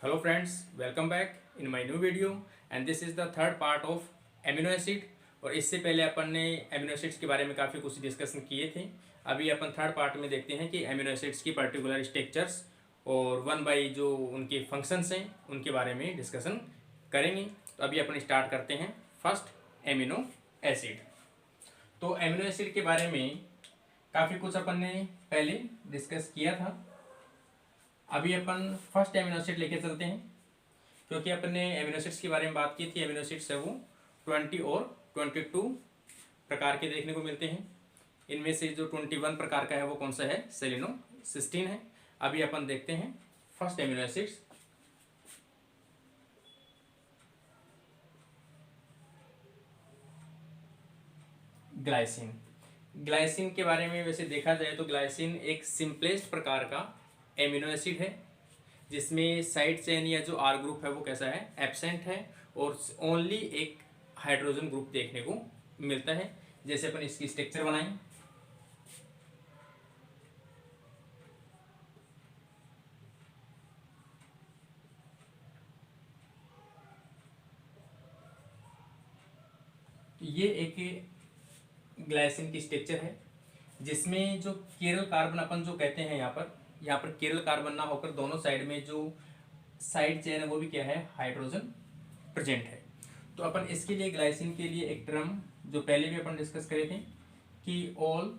Hello friends, welcome back in my new video and this is the third part of amino acid. और इससे पहले अपन ने amino acids के बारे में काफ़ी कुछ डिस्कशन किए थे। अभी अपन थर्ड पार्ट में देखते हैं कि एमिनो एसिड्स की पर्टिकुलर स्ट्रक्चर्स और वन बाई जो उनके फंक्शंस हैं उनके बारे में डिस्कशन करेंगे। तो अभी अपन स्टार्ट करते हैं फर्स्ट एमिनो एसिड। तो एमिनो एसिड के बारे में काफ़ी कुछ अपन ने पहले डिस्कस किया था। अभी अपन फर्स्ट एमिनो एसिड लेके चलते हैं, क्योंकि अपन ने एमिनो एसिड्स के बारे में बात की थी। एमिनो एसिड्स है वो 20 और 22 प्रकार के देखने को मिलते हैं। इनमें से जो 21 प्रकार का है वो कौन सा है, सेलिनोसिस्टीन है। अभी अपन देखते हैं first amino acids. Glycine. Glycine के बारे में वैसे देखा जाए तो ग्लाइसिन एक सिंपलेस्ट प्रकार का एमिनो एसिड है, जिसमें साइड चेन या जो आर ग्रुप है वो कैसा है, एब्सेंट है, और ओनली एक हाइड्रोजन ग्रुप देखने को मिलता है। जैसे अपन इसकी स्ट्रक्चर बनाएं, ये एक ग्लाइसिन की स्ट्रक्चर है, जिसमें जो केरल कार्बन अपन जो कहते हैं यहाँ पर केरल कार्बन ना होकर दोनों साइड में जो साइड चेन है वो भी क्या है, हाइड्रोजन प्रेजेंट है। तो अपन इसके लिए ग्लाइसिन के लिए एक टर्म जो पहले भी अपन डिस्कस करे थे कि all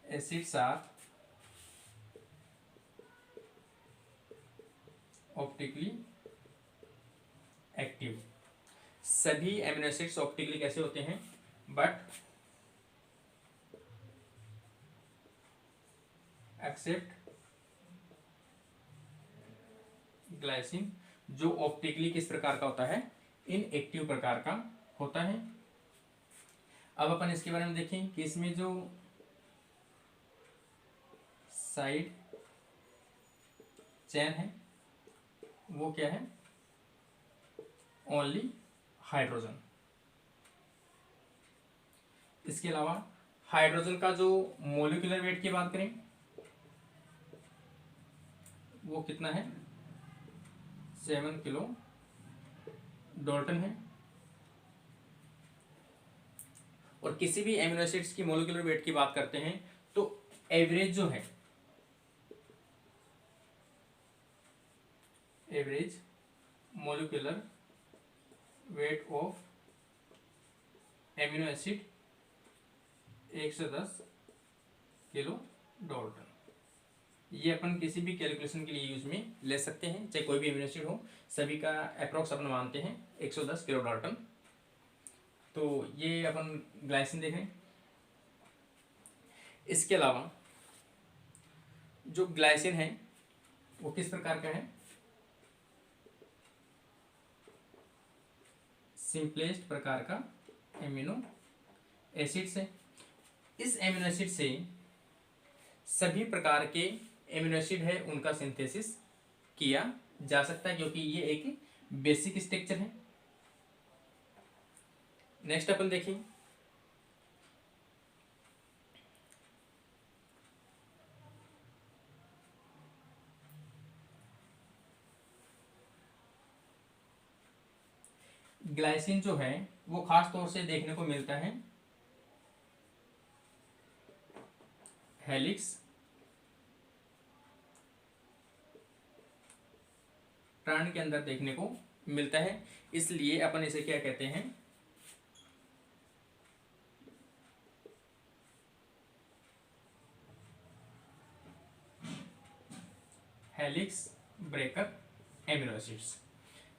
acids are optically active. सभी एमिनो एसिड्स ऑप्टिकली कैसे होते हैं, बट एक्सेप्ट ग्लाइसिन, जो ऑप्टिकली किस प्रकार का होता है, इनएक्टिव प्रकार का होता है। अब अपन इसके बारे में देखें कि इसमें जो साइड चेन है वो क्या है, ओनली हाइड्रोजन। इसके अलावा हाइड्रोजन का जो मोलिकुलर वेट की बात करें वो कितना है, 7 किलो डाल्टन है। और किसी भी एमिनो एसिड्स की मोलिकुलर वेट की बात करते हैं तो एवरेज जो है, average molecular weight of amino acid 110 kilo Dalton. ये अपन किसी भी कैलकुलेशन के लिए यूज में ले सकते हैं, चाहे कोई भी एमिनो एसिड हो, सभी का अप्रोक्स अपन मानते हैं 110 किलो डाल्टन। तो ये अपन ग्लाइसिन देखें। इसके अलावा जो ग्लाइसिन है वो किस प्रकार का है, सिंपलेस्ट प्रकार का एमिनो एसिड से। इस एमिनो एसिड से सभी प्रकार के एमिनो एसिड है उनका सिंथेसिस किया जा सकता है, क्योंकि ये एक बेसिक स्ट्रक्चर है। नेक्स्ट अपन देखें ग्लाइसिन जो है वो खास तौर से देखने को मिलता है हेलिक्स स्ट्रैंड के अंदर देखने को मिलता है। इसलिए अपन इसे क्या कहते हैं, हेलिक्स ब्रेकर एमिनो एसिड्स।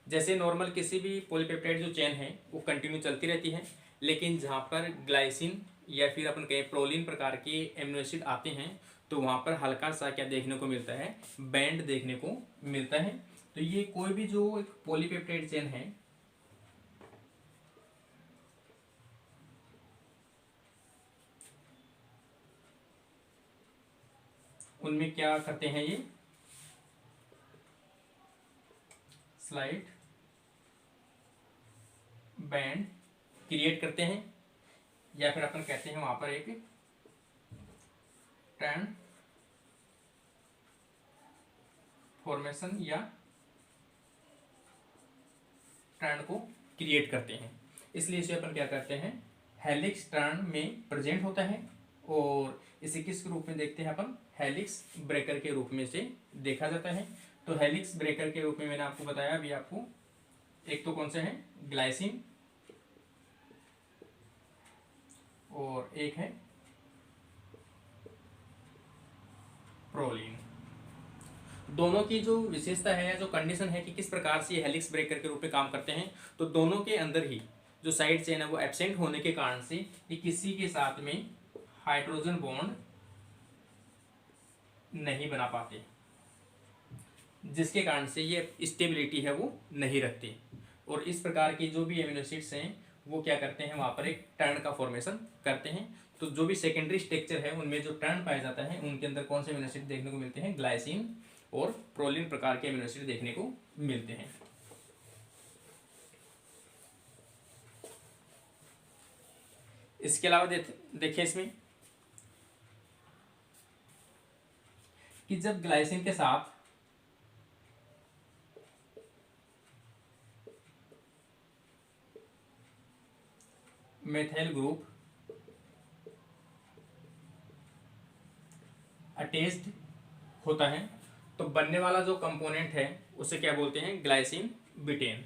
जैसे नॉर्मल किसी भी पॉलीपेप्टाइड जो चेन है वो कंटिन्यू चलती रहती है, लेकिन जहाँ पर ग्लाइसिन या फिर अपन कहें प्रोलिन प्रकार के एमिनो एसिड आते हैं तो वहाँ पर हल्का सा क्या देखने को मिलता है, बैंड देखने को मिलता है। तो ये कोई भी जो एक पॉलीपेप्टाइड चेन है उनमें क्या करते हैं, ये स्लाइड बैंड क्रिएट करते हैं, या फिर अपन कहते हैं वहाँ पर एक ट्रांड फॉर्मेशन या ट्रांड को क्रिएट करते हैं। इसलिए इसे अपन क्या करते हैं, हेलिक्स ट्रांड में प्रेजेंट होता है, और इसे किस रूप में देखते हैं अपन, हेलिक्स ब्रेकर के रूप में से देखा जाता है। तो हेलिक्स ब्रेकर के रूप में मैंने आपको बताया अभी आपको, एक तो कौन से हैं, ग्लाइसिन, और एक है प्रोलिन। दोनों की जो विशेषता है या जो कंडीशन है कि किस प्रकार से हेलिक्स ब्रेकर के रूप में काम करते हैं, तो दोनों के अंदर ही जो साइड चेन है वो एब्सेंट होने के कारण से ये किसी के साथ में हाइड्रोजन बॉन्ड नहीं बना पाते, जिसके कारण से ये स्टेबिलिटी है वो नहीं रखते। और इस प्रकार की जो भी एमिनो एसिड्स हैं वो क्या करते हैं, वहाँ पर एक टर्न का फॉर्मेशन करते हैं। तो जो भी सेकेंडरी स्ट्रक्चर है उनमें जो टर्न पाया जाता है उनके अंदर कौन से एमिनो एसिड देखने को मिलते हैं, ग्लाइसिन और प्रोलिन प्रकार के एमिनो एसिड देखने को मिलते हैं। इसके अलावा देखिए इसमें कि जब ग्लाइसिन के साथ मेथाइल ग्रुप अटैच्ड होता है तो बनने वाला जो कंपोनेंट है उसे क्या बोलते हैं, ग्लाइसिन बिटेन।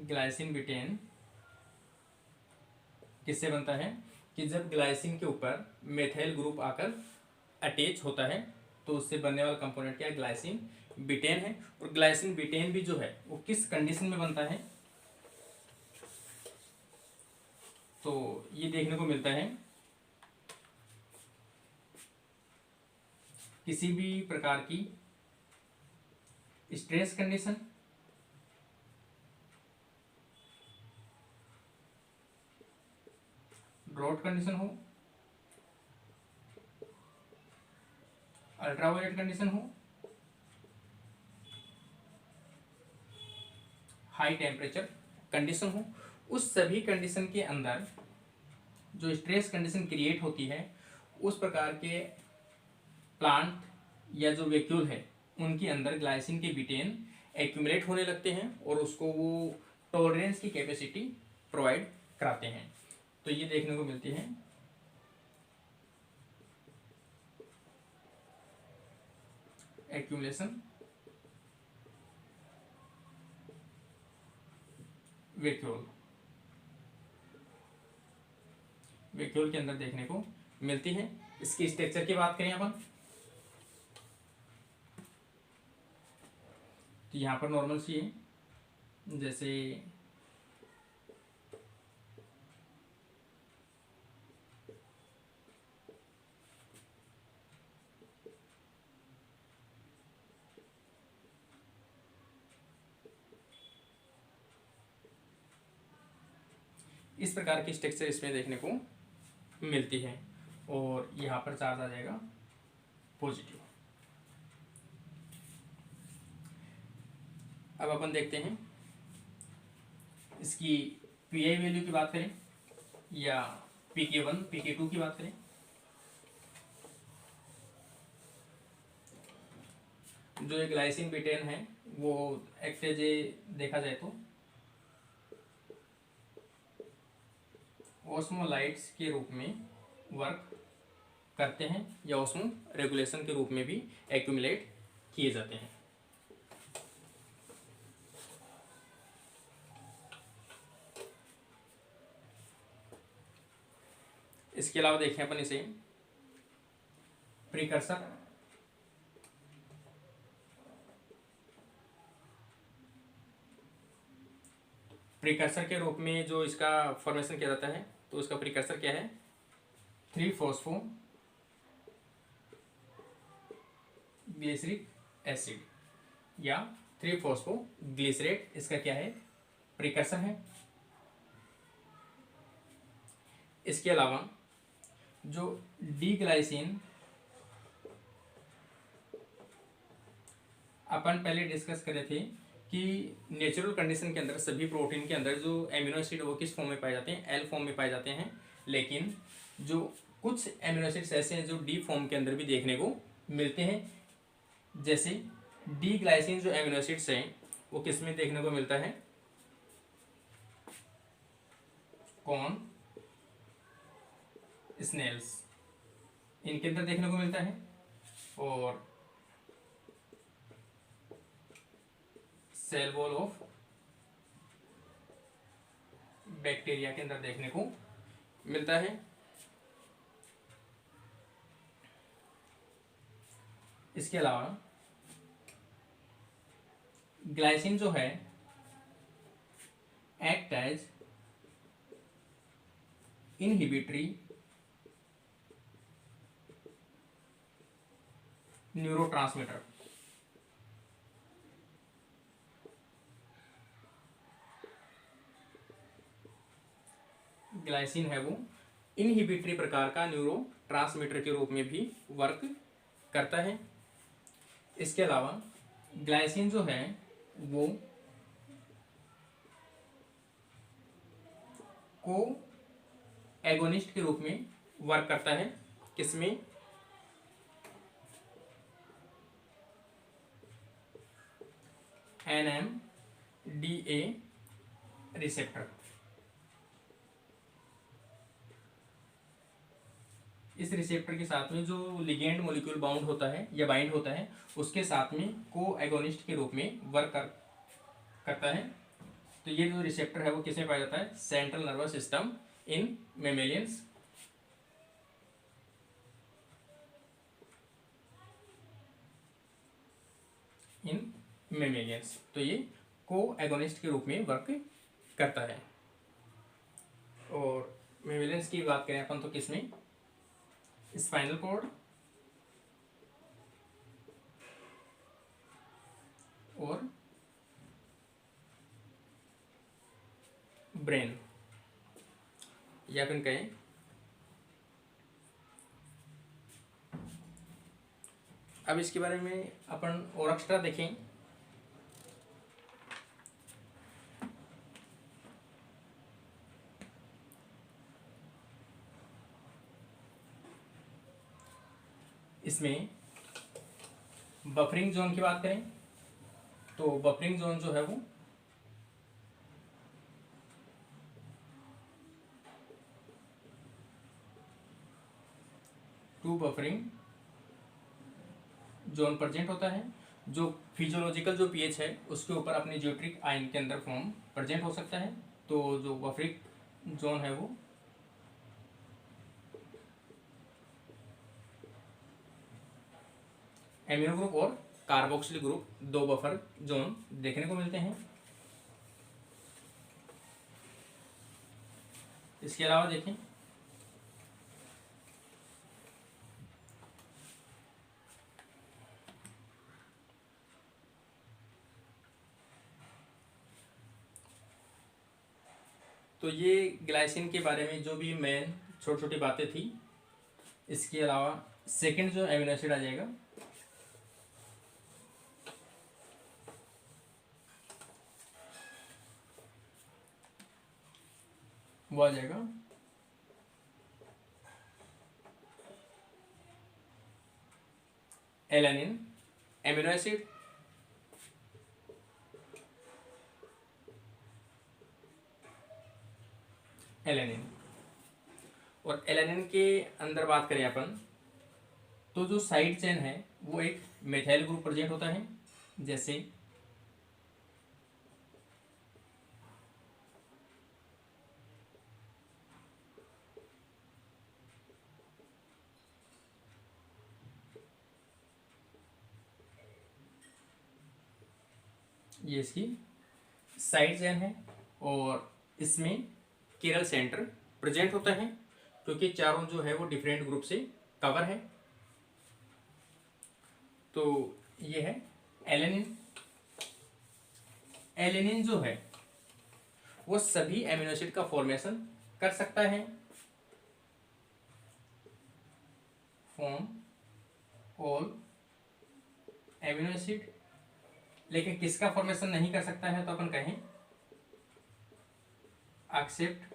ग्लाइसिन बिटेन किससे बनता है कि जब ग्लाइसिन के ऊपर मेथाइल ग्रुप आकर अटैच होता है तो उससे बनने वाला कंपोनेंट क्या है, ग्लाइसिन बिटेन है। और ग्लाइसिन बिटेन भी जो है वो किस कंडीशन में बनता है, तो ये देखने को मिलता है किसी भी प्रकार की स्ट्रेस कंडीशन, ड्रॉट कंडीशन हो, अल्ट्रावायलेट कंडीशन हो, हाई टेम्परेचर कंडीशन हो, उस सभी कंडीशन के अंदर जो स्ट्रेस कंडीशन क्रिएट होती है उस प्रकार के प्लांट या जो वैक्यूल है उनके अंदर ग्लाइसिन के बिटेन एक्यूमुलेट होने लगते हैं और उसको वो टॉलरेंस की कैपेसिटी प्रोवाइड कराते हैं। तो ये देखने को मिलती है एक्यूमुलेशन वैक्यूल, वैक्यूल के अंदर देखने को मिलती है। इसकी स्ट्रक्चर की बात करें अपन तो यहाँ पर नॉर्मल सी है, जैसे इस प्रकार की स्ट्रक्चर इसमें देखने को मिलती है और यहाँ पर चार्ज आ जाएगा पॉजिटिव। अब अपन देखते हैं इसकी पीआई वैल्यू की बात करें या pK1 pK2 की बात करें। जो ये ग्लाइसिन बिटेन है वो एक्ट एज ए देखा जाए तो ऑस्मोलाइट्स के रूप में वर्क करते हैं या ऑस्मो रेगुलेशन के रूप में भी एक्यूमुलेट किए जाते हैं। इसके अलावा देखें अपन इसे प्रीकर्सर, प्रीकर्सर के रूप में जो इसका फॉर्मेशन किया जाता है तो उसका प्रीकर्सर क्या है, 3-फॉस्फो ग्लिसरिक एसिड या 3-फॉस्फो ग्लिसरेट, इसका क्या है, प्रीकर्सर है। इसके अलावा जो डीग्लाइसिन अपन पहले डिस्कस करे थे कि नेचुरल कंडीशन के अंदर सभी प्रोटीन के अंदर जो एमिनो एसिड वो किस फॉर्म में पाए जाते हैं, एल फॉर्म में पाए जाते हैं। लेकिन जो कुछ एमिनो एसिड्स ऐसे हैं जो डी फॉर्म के अंदर भी देखने को मिलते हैं। जैसे डी ग्लाइसिन जो एमिनो एसिड्स हैं वो किस में देखने को मिलता है, कॉर्न स्नेल्स, इनके अंदर देखने को मिलता है। और सेल वॉल ऑफ बैक्टीरिया के अंदर देखने को मिलता है। इसके अलावा ग्लाइसिन जो है act as inhibitory neurotransmitter. Glycine है वो इनहिबिटरी प्रकार का न्यूरो ट्रांसमीटर के रूप में भी वर्क करता है। इसके अलावा ग्लाइसिन जो है वो को एगोनिस्ट के रूप में वर्क करता है। किसमें, NMDA रिसेप्टर। इस रिसेप्टर के साथ में जो लिगेंड मॉलिक्यूल बाउंड होता है या बाइंड होता है उसके साथ में को एगोनिस्ट के रूप में वर्क करता है। तो ये जो रिसेप्टर है वो किसमें पाया जाता है, सेंट्रल नर्वस सिस्टम इन मेमेलियंस। इन मेमेलियंस तो ये को एगोनिस्ट के रूप में वर्क करता है। और मेमेलियंस की बात करें अपन तो किसमें, स्पाइनल कॉर्ड और ब्रेन, या फिर कहें अब इसके बारे में अपन और एक्स्ट्रा देखें। इसमें बफरिंग जोन की बात करें तो बफरिंग जोन जो है वो टू बफरिंग जोन प्रेजेंट होता है। जो फिजियोलॉजिकल जो पीएच है उसके ऊपर अपने जियोट्रिक आयन के अंदर फॉर्म प्रेजेंट हो सकता है। तो जो बफरिंग जोन है वो एमिनो ग्रुप और कार्बोक्सिल ग्रुप दो बफर जोन देखने को मिलते हैं। इसके अलावा देखें तो ये ग्लाइसिन के बारे में जो भी मेन छोटी छोटी बातें थी। इसके अलावा सेकंड जो एमिनो एसिड आ जाएगा वो आ जाएगा एलानिन एमिनो एसिड। एलानिन और एलानिन के अंदर बात करें अपन तो जो साइड चेन है वो एक मेथाइल ग्रुप प्रेजेंट होता है। जैसे ये इसकी साइड चेन है और इसमें किरल सेंटर प्रेजेंट होता है क्योंकि चारों जो है वो डिफरेंट ग्रुप से कवर है। तो ये है एलेनिन। एलेनिन जो है वो सभी एमिनो एसिड का फॉर्मेशन कर सकता है। फॉर्म ऑल एमिनो एसिड लेकिन किसका फॉर्मेशन नहीं कर सकता है, तो अपन कहें एक्सेप्ट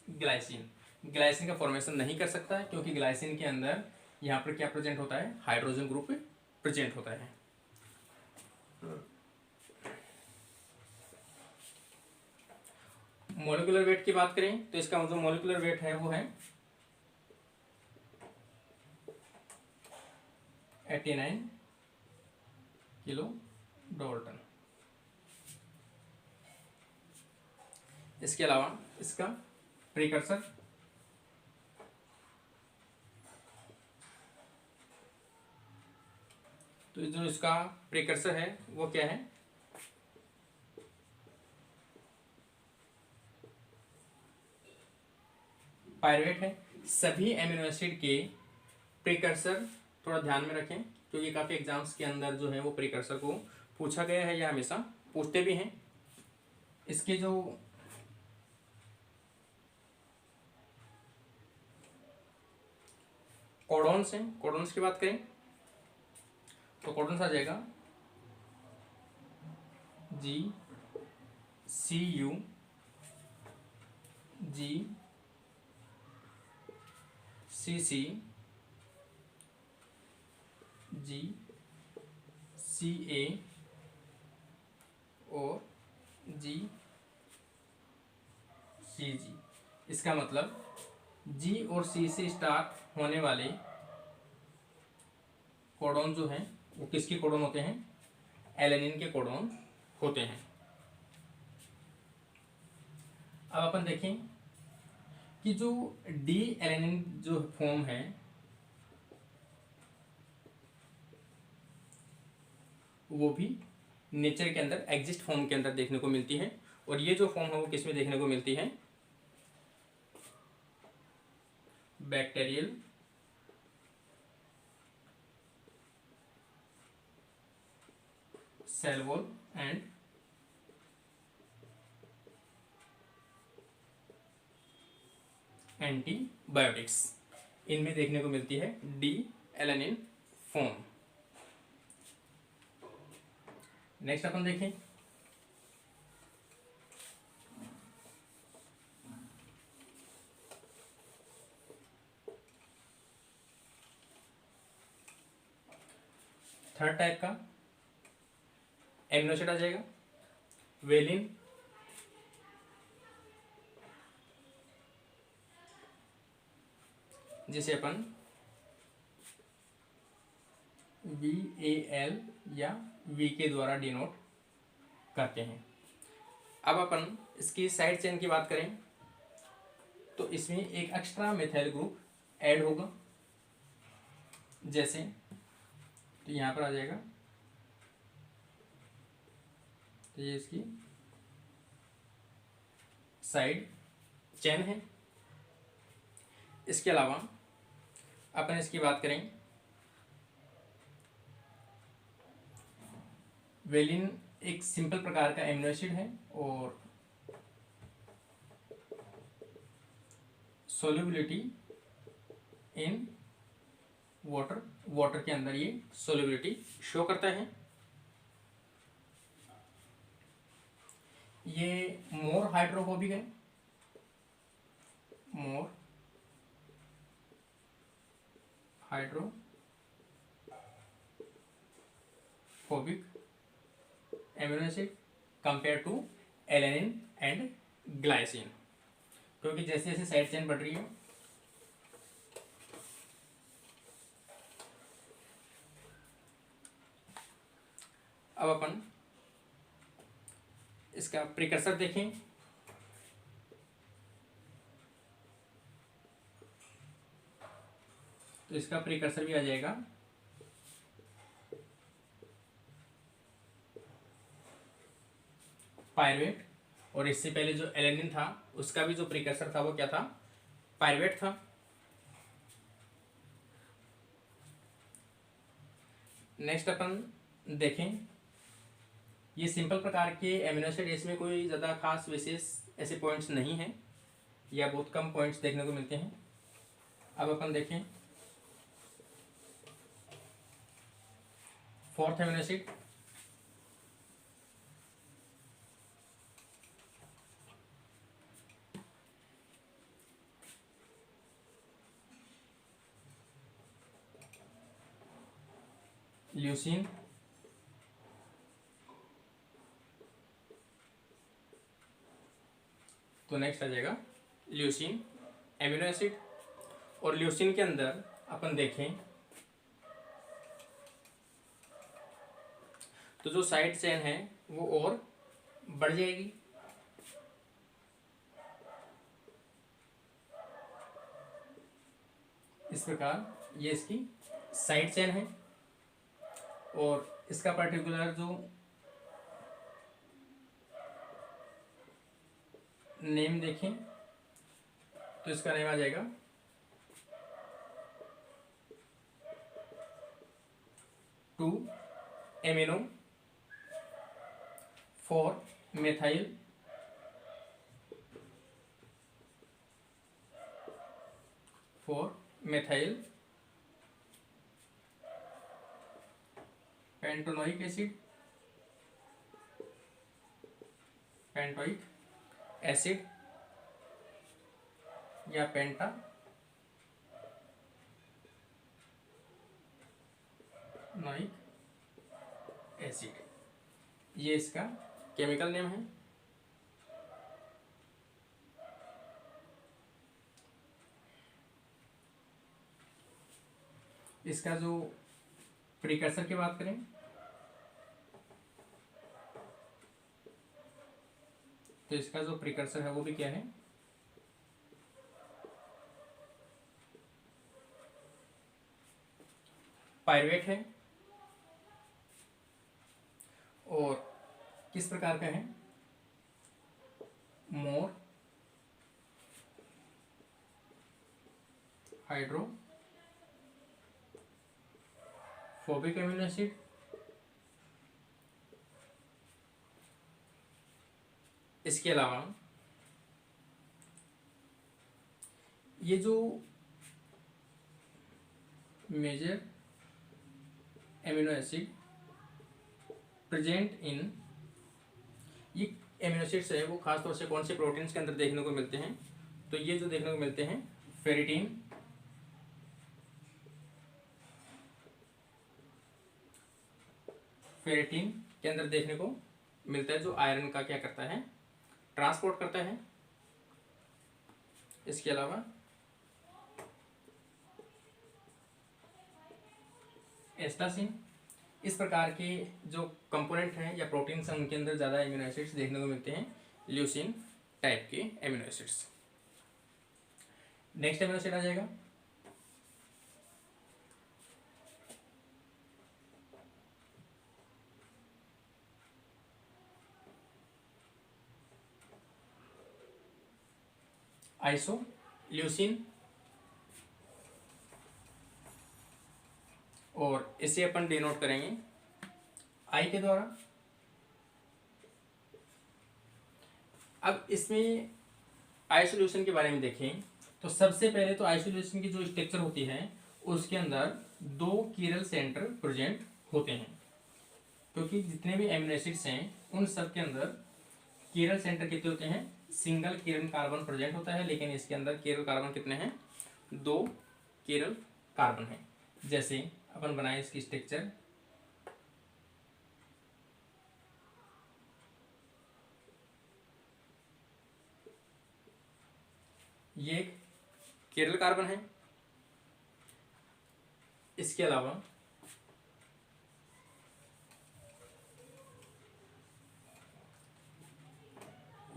ग्लाइसिन। ग्लाइसिन का फॉर्मेशन नहीं कर सकता है क्योंकि ग्लाइसिन के अंदर यहाँ पर क्या प्रेजेंट होता है, हाइड्रोजन ग्रुप प्रेजेंट होता है। मॉलिक्यूलर वेट की बात करें तो इसका जो मॉलिक्यूलर वेट है वो है 89 किलो डाल्टन। इसके अलावा इसका प्रीकर्सर तो जो इसका प्रीकर्सर है वो क्या है, पायरुवेट है। सभी एमिनो एसिड के प्रीकर्सर थोड़ा ध्यान में रखें क्योंकि काफ़ी एग्जाम्स के अंदर जो है वो प्रीकर्सर को पूछा गया है या हमेशा पूछते भी हैं। इसके जो कोडॉन्स हैं, कोडॉन्स की बात करें तो कोडॉन्स आ जाएगा GCU, GCC, GCA और GCG। इसका मतलब G और C से स्टार्ट होने वाले कोडॉन जो हैं वो किसके कोडॉन होते हैं, एलेनिन के कोडॉन होते हैं। अब अपन देखें कि जो डी एलेनिन जो फॉर्म है वो भी नेचर के अंदर एग्जिस्ट फॉर्म के अंदर देखने को मिलती है, और ये जो फॉर्म है वो किस में देखने को मिलती है, bacterial cell wall and antibiotics, इनमें देखने को मिलती है डी एलेनिन फॉर्म। नेक्स्ट अपन देखें थर्ड टाइप का एमिनो एसिड आ जाएगा वेलिन, जिसे अपन VAL या V के द्वारा डिनोट करते हैं। अब अपन इसकी साइड चेन की बात करें तो इसमें एक एक्स्ट्रा मिथाइल ग्रुप ऐड होगा, जैसे तो यहाँ पर आ जाएगा, तो ये इसकी साइड चेन है। इसके अलावा अपन इसकी बात करें, वेलिन एक सिंपल प्रकार का एमिनो एसिड है और सोल्युबिलिटी इन वाटर, वाटर के अंदर ये सोल्युबिलिटी शो करता है। ये मोर हाइड्रोफोबिक है, more hydrophobic amino acid compare to alanine and glycine, क्योंकि जैसे जैसे साइड चेन बढ़ रही है अब अपन इसका प्रिकर्सर देखें तो इसका प्रिकर्सर भी आ जाएगा पायरुवेट, और इससे पहले जो एलेनिन था उसका भी जो प्रिकर्सर था वो क्या था, पायरुवेट था। नेक्स्ट अपन देखें, ये सिंपल प्रकार के एमिनो एसिड, इसमें कोई ज़्यादा खास विशेष ऐसे पॉइंट्स नहीं हैं या बहुत कम पॉइंट्स देखने को मिलते हैं। अब अपन देखें फोर्थ अमीनो एसिड ल्यूसीन। तो नेक्स्ट आ जाएगा ल्यूसीन एमिनो एसिड। और ल्यूसीन के अंदर अपन देखें तो जो साइड चेन है वो और बढ़ जाएगी। इस प्रकार ये इसकी साइड चेन है। और इसका पर्टिकुलर जो नेम देखें तो इसका नेम आ जाएगा 2-एमिनो 4-मेथाइल 4-मेथाइल पेंटोनोइक एसिड पेंटोइक एसिड या पेंटा नोइक एसिड, ये इसका केमिकल नेम है। इसका जो प्रिकर्सर की बात करें तो इसका जो प्रिकर्सर है वो भी क्या है, पायरुवेट है। और किस प्रकार का है, मोर हाइड्रोफोबिक एमिनो एसिड। इसके अलावा ये जो major amino acid present in, ये एमिनो एसिड्स है वो खासतौर से कौन से प्रोटीन्स के अंदर देखने को मिलते हैं, तो ये जो देखने को मिलते हैं फेरिटीन, फेरिटीन के अंदर देखने को मिलता है, जो आयरन का क्या करता है, ट्रांसपोर्ट करता है। इसके अलावा एस्टासिन। इस प्रकार के जो कंपोनेंट हैं या प्रोटीन्स हैं उनके अंदर ज़्यादा एमिनो एसिड्स देखने को मिलते हैं, ल्यूसीन टाइप के amino acids. Next amino acid आ जाएगा आइसोल्यूसिन। और इसे अपन डिनोट करेंगे आई के द्वारा। अब इसमें आइसोल्यूशन के बारे में देखें तो सबसे पहले तो आइसोल्यूशन की जो स्ट्रक्चर होती है उसके अंदर 2 किरल सेंटर प्रेजेंट होते हैं, क्योंकि जितने भी एमिनो एसिड्स हैं उन सब के अंदर किरल सेंटर कितने होते हैं, सिंगल किरल कार्बन प्रेजेंट होता है, लेकिन इसके अंदर किरल कार्बन कितने हैं, 2 किरल कार्बन है। जैसे अपन बनाए इसकी स्ट्रक्चर, ये एक किरल कार्बन है। इसके अलावा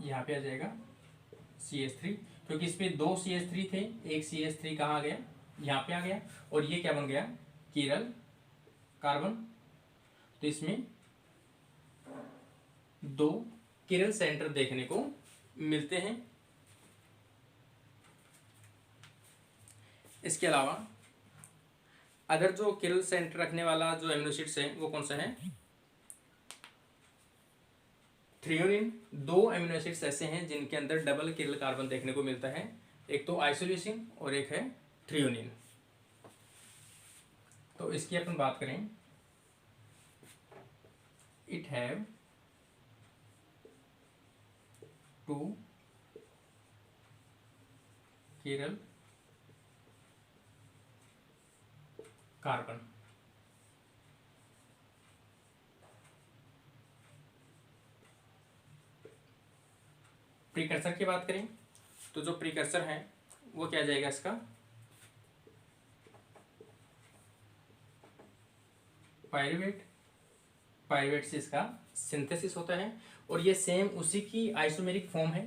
यहाँ पे आ जाएगा CH3, क्योंकि इस पे 2 CH3 थे, एक CH3 कहाँ आ गया, यहाँ पे आ गया, और ये क्या बन गया, किरल कार्बन। तो इसमें 2 किरल सेंटर देखने को मिलते हैं। इसके अलावा अगर जो किरल सेंटर रखने वाला जो एमिनो एसिड्स है वो कौन सा है, थ्रियोनिन। 2 एमिनो एसिड्स ऐसे हैं जिनके अंदर डबल किरल कार्बन देखने को मिलता है, एक तो आइसोल्यूसिन और एक है थ्रियोनिन। तो इसकी अपन बात करें it have two chiral carbon। Precursor की बात करें तो जो प्रीकर्सर है वो क्या जाएगा इसका पायरुवेट। पायरुवेट से इसका सिंथेसिस होता है और ये सेम उसी की आइसोमेरिक फॉर्म है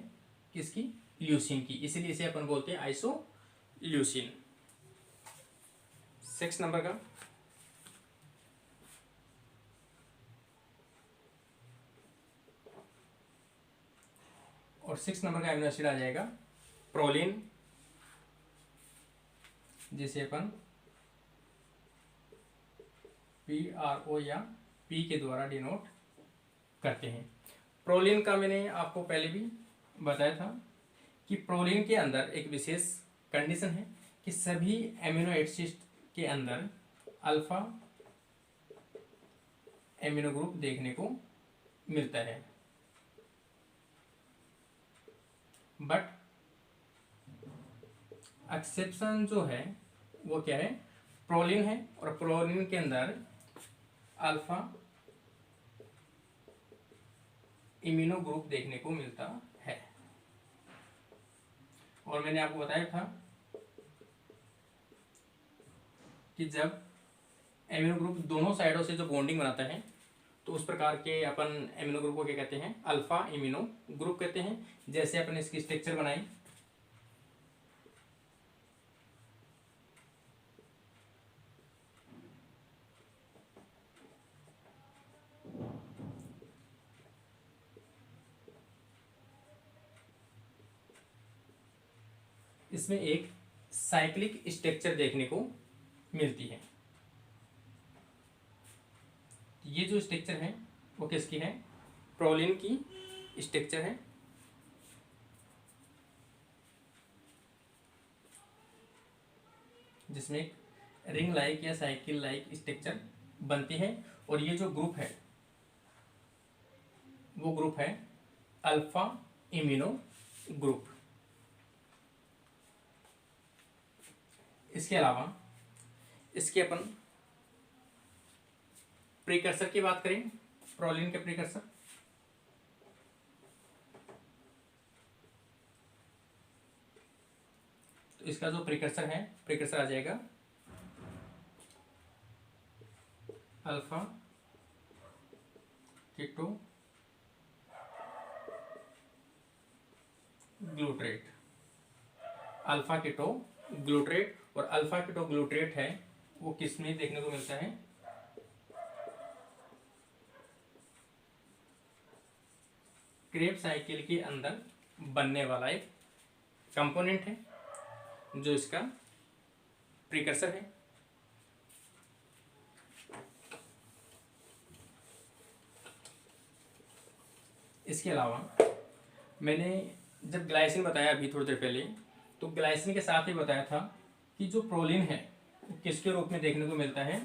किसकी, ल्यूसीन की, इसीलिए इसे अपन बोलते हैं आइसोल्यूसीन। 6 नंबर का और 6 नंबर का एमिनो एसिड आ जाएगा प्रोलिन, जिसे अपन PRO या P के द्वारा डिनोट करते हैं। प्रोलिन का मैंने आपको पहले भी बताया था कि प्रोलिन के अंदर एक विशेष कंडीशन है कि सभी एमिनो एसिड के अंदर अल्फा एमिनो ग्रुप देखने को मिलता है, बट एक्सेप्शन जो है वो क्या है, प्रोलिन है और प्रोलिन के अंदर अल्फा इम्यूनो ग्रुप देखने को मिलता है। और मैंने आपको बताया था कि जब एमिनो ग्रुप दोनों साइडों से जो बॉन्डिंग बनाता है तो उस प्रकार के अपन एमिनो ग्रुप को क्या कहते हैं, अल्फा इम्यूनो ग्रुप कहते हैं। जैसे अपन इसकी स्ट्रक्चर बनाई, इसमें एक साइक्लिक स्ट्रक्चर देखने को मिलती है। ये जो स्ट्रक्चर है वो किसकी है, प्रोलिन की स्ट्रक्चर है। जिसमें एक रिंग लाइक या साइकिल लाइक स्ट्रक्चर बनती है और ये जो ग्रुप है वो ग्रुप है अल्फा इम्यूनो ग्रुप। इसके अलावा इसके अपन प्रीकर्सर की बात करें, प्रोलिन के प्रीकर्सर, तो इसका जो प्रीकर्सर है, प्रीकर्सर आ जाएगा अल्फा कीटो ग्लूट्रेट। अल्फा कीटो ग्लूट्रेट, और अल्फा कीटो ग्लूट्रेट है वो किस में देखने को मिलता है, क्रेब साइकिल के अंदर बनने वाला एक कंपोनेंट है जो इसका प्रीकर्सर है। इसके अलावा मैंने जब ग्लाइसिन बताया अभी थोड़ी देर पहले, तो ग्लाइसिन के साथ ही बताया था कि जो प्रोलिन है वो किसके रूप में देखने को मिलता है,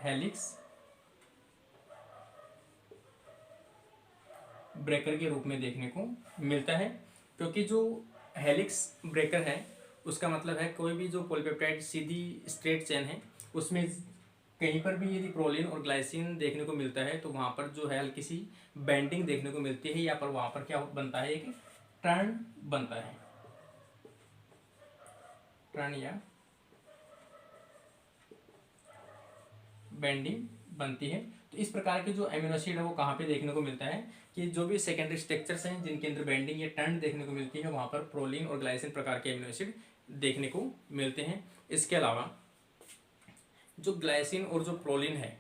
हेलिक्स ब्रेकर के रूप में देखने को मिलता है। क्योंकि जो हेलिक्स ब्रेकर है उसका मतलब है कोई भी जो पॉलीपेप्टाइड सीधी स्ट्रेट चेन है उसमें कहीं पर भी यदि प्रोलिन और ग्लाइसिन देखने को मिलता है तो वहाँ पर जो है हल्की सी बेंडिंग देखने को मिलती है, या पर वहाँ पर क्या बनता है, एक टर्न बनता है, टर्न या बेंडिंग बनती है। तो इस प्रकार के जो एमिनो एसिड है वो कहाँ पे देखने को मिलता है कि जो भी सेकेंडरी स्ट्रक्चर्स हैं जिनके अंदर बेंडिंग या टर्न देखने को मिलती है वहाँ पर प्रोलिन और ग्लाइसिन प्रकार के एमिनो एसिड देखने को मिलते हैं। इसके अलावा जो ग्लाइसिन और जो प्रोलिन है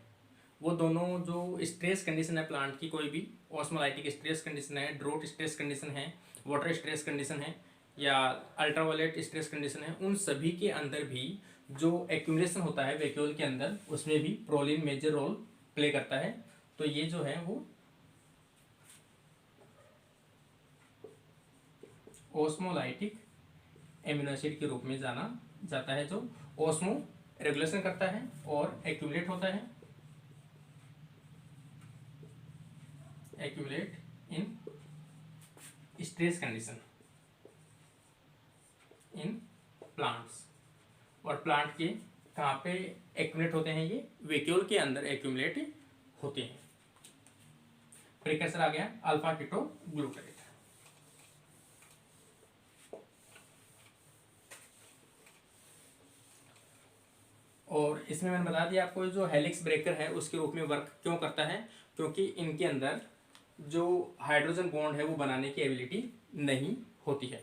वो दोनों जो स्ट्रेस कंडीशन है प्लांट की, कोई भी ऑस्मोलाइटिक स्ट्रेस कंडीशन है, ड्रोट स्ट्रेस कंडीशन है, वाटर स्ट्रेस कंडीशन है या अल्ट्रावायलेट स्ट्रेस कंडीशन है, उन सभी के अंदर भी जो एक्यूमुलेशन होता है वैक्यूल के अंदर उसमें भी प्रोलिन मेजर रोल प्ले करता है। तो ये जो है वो ऑस्मोलाइटिक एमिनो एसिड के रूप में जाना जाता है, जो ऑस्मो रेगुलेशन करता है और एक्यूमुलेट होता है accumulate in stress condition in plants. और प्लांट के कहाँ पे एक्यूमुलेट होते हैं? ये वैक्यूल के अंदर एक्यूमुलेट होते हैं। प्रिकर्सर आ गया अल्फा कीटोग्लूटारेट। और इसमें मैंने बता दिया आपको, जो हेलिक्स ब्रेकर है उसके रूप में वर्क क्यों करता है, क्योंकि इनके अंदर जो हाइड्रोजन बॉन्ड है वो बनाने की एबिलिटी नहीं होती है।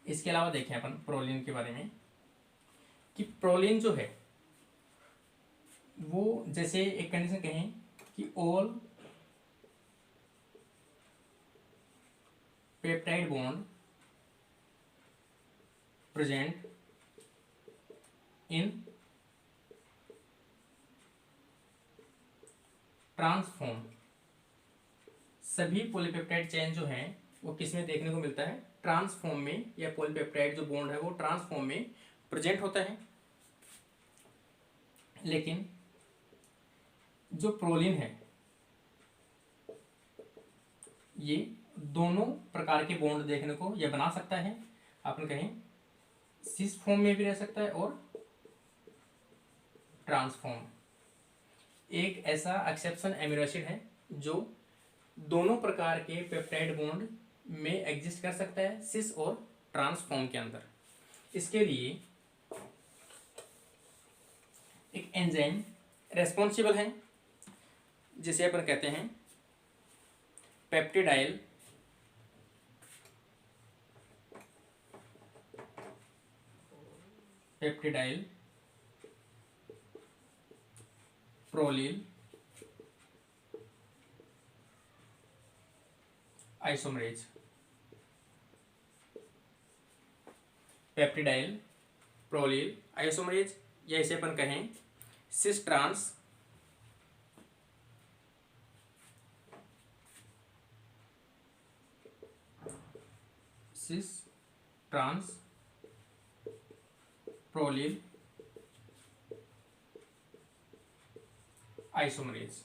इसके अलावा देखें अपन प्रोलिन के बारे में कि प्रोलिन जो है वो जैसे एक कंडीशन कहें कि all peptide bond present in transform, सभी पॉलीपेप्टाइड चेन जो है वो किस में देखने को मिलता है? ट्रांसफॉर्म में, या पॉलीपेप्टाइड जो बॉन्ड है वो ट्रांसफॉर्म में प्रेजेंट होता है। लेकिन जो प्रोलिन है ये दोनों प्रकार के बॉन्ड देखने को ये बना सकता है। अपन कहें सिस फॉर्म में भी रह सकता है और ट्रांसफॉर्म। एक ऐसा एक्सेप्शन एमिनो एसिड है जो दोनों प्रकार के पेप्टाइड बॉन्ड में एग्जिस्ट कर सकता है, सिस और ट्रांसफॉर्म के अंदर। इसके लिए एक एंजाइम रेस्पॉन्सिबल है जिसे अपन कहते हैं पेप्टिडाइल प्रोलिल आइसोमरेज। पेप्टिडाइल प्रोलिल आइसोमरेज, या इसे अपन कहें सिस ट्रांस प्रोलिल आइसोमरेज।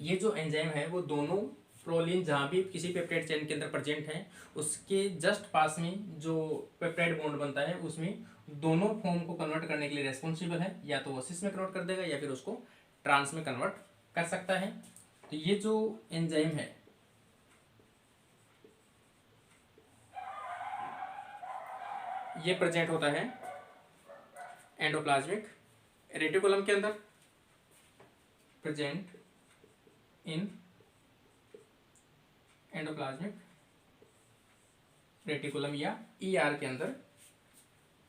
ये जो एंजाइम है वो दोनों प्रोलिन जहाँ भी किसी पेप्टाइड चेन के अंदर प्रेजेंट है उसके जस्ट पास में जो पेप्टाइड बॉन्ड बनता है उसमें दोनों फॉर्म को कन्वर्ट करने के लिए रेस्पॉन्सिबल है। या तो वो सिस में कन्वर्ट कर देगा या फिर उसको ट्रांस में कन्वर्ट कर सकता है। तो ये जो एंजाइम है ये प्रेजेंट होता है एंडोप्लाज्मिक रेटिकुलम के अंदर, प्रेजेंट इन एंडोप्लाज्मिक रेटिकुलम या ईआर के अंदर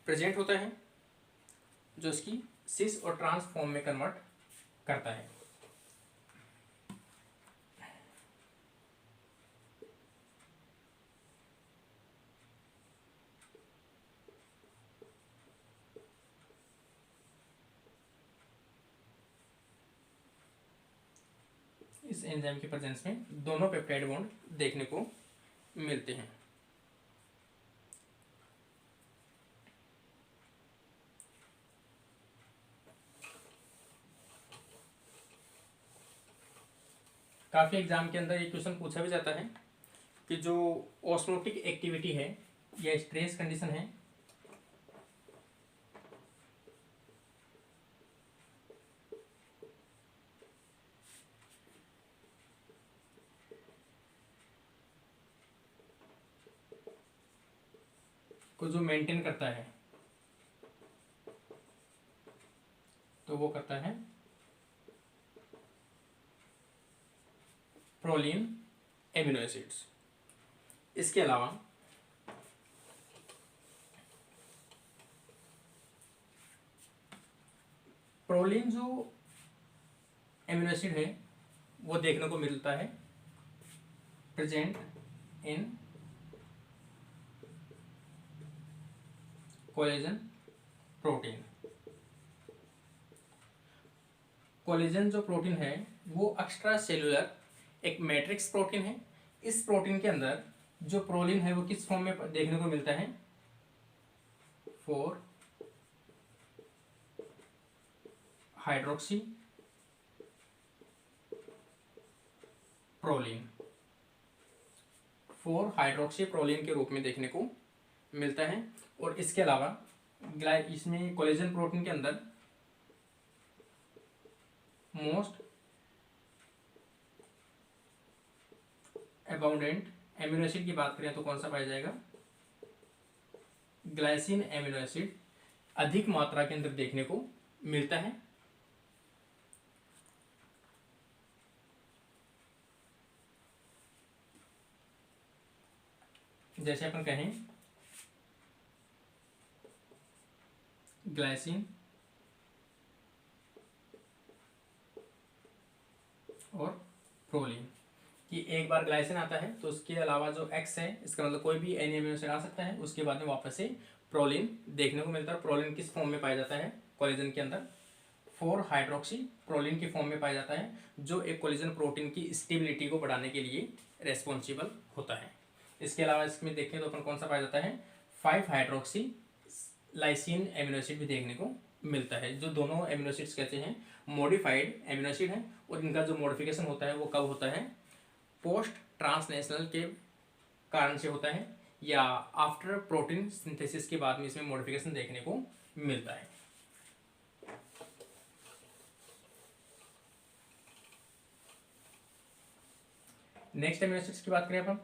प्रेजेंट होता है, जो इसकी सिस और ट्रांस फॉर्म में कन्वर्ट करता है। इस एंजाइम के प्रेजेंस में दोनों पेप्टाइड बॉन्ड देखने को मिलते हैं। काफी एग्जाम के अंदर ये क्वेश्चन पूछा भी जाता है कि जो ऑस्मोटिक एक्टिविटी है या स्ट्रेस कंडीशन है को जो मेंटेन करता है तो वो करता है प्रोलिन एमिनो एसिड्स। इसके अलावा प्रोलिन जो एमिनो एसिड है वो देखने को मिलता है present in collagen protein. Collagen जो प्रोटीन है वो एक्स्ट्रा सेलुलर एक मैट्रिक्स प्रोटीन है। इस प्रोटीन के अंदर जो प्रोलिन है वो किस फॉर्म में देखने को मिलता है? 4 हाइड्रोक्सी प्रोलीन, 4 हाइड्रोक्सी प्रोलीन के रूप में देखने को मिलता है। और इसके अलावा इसमें कोलेजन प्रोटीन के अंदर मोस्ट अबाउंडेंट एमिनो एसिड की बात करें तो कौन सा पाया जाएगा, ग्लाइसिन एमिनो एसिड अधिक मात्रा के अंदर देखने को मिलता है। जैसे अपन कहें ग्लाइसिन और प्रोलीन कि एक बार ग्लाइसिन आता है तो उसके अलावा जो एक्स है, इसका मतलब कोई भी एनी एमिनो एसिड आ सकता है, उसके बाद में वापस से प्रोलीन देखने को मिलता है। प्रोलीन किस फॉर्म में पाया जाता है, कोलेजन के अंदर 4 हाइड्रोक्सी प्रोलीन की फॉर्म में पाया जाता है, जो एक कोलेजन प्रोटीन की स्टेबिलिटी को बढ़ाने के लिए रेस्पॉन्सिबल होता है। इसके अलावा इसमें देखें तो अपन कौन सा पाया जाता है, 5 हाइड्रोक्सी लाइसिन एमिनो एसिड भी देखने को मिलता है। जो दोनों एमिनो एसिड्स कहते हैं मॉडिफाइड एमिनो एसिड है, और इनका जो मॉडिफिकेशन होता है वो कब होता है, पोस्ट ट्रांसलेशनल के कारण से होता है, या आफ्टर प्रोटीन सिंथेसिस के बाद में इसमें मॉडिफिकेशन देखने को मिलता है। नेक्स्ट एमिनो एसिड्स की बात करें अपन,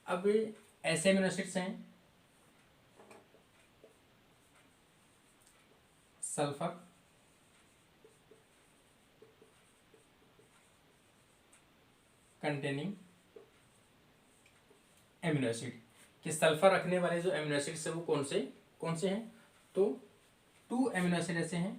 अब ऐसे एमिनो एसिड्स हैं सल्फर, कंटेनिंग एमिनो एसिड, कि सल्फर रखने वाले जो एमिनो एसिड्स है वो कौन से हैं, तो 2 एमिनो एसिड ऐसे हैं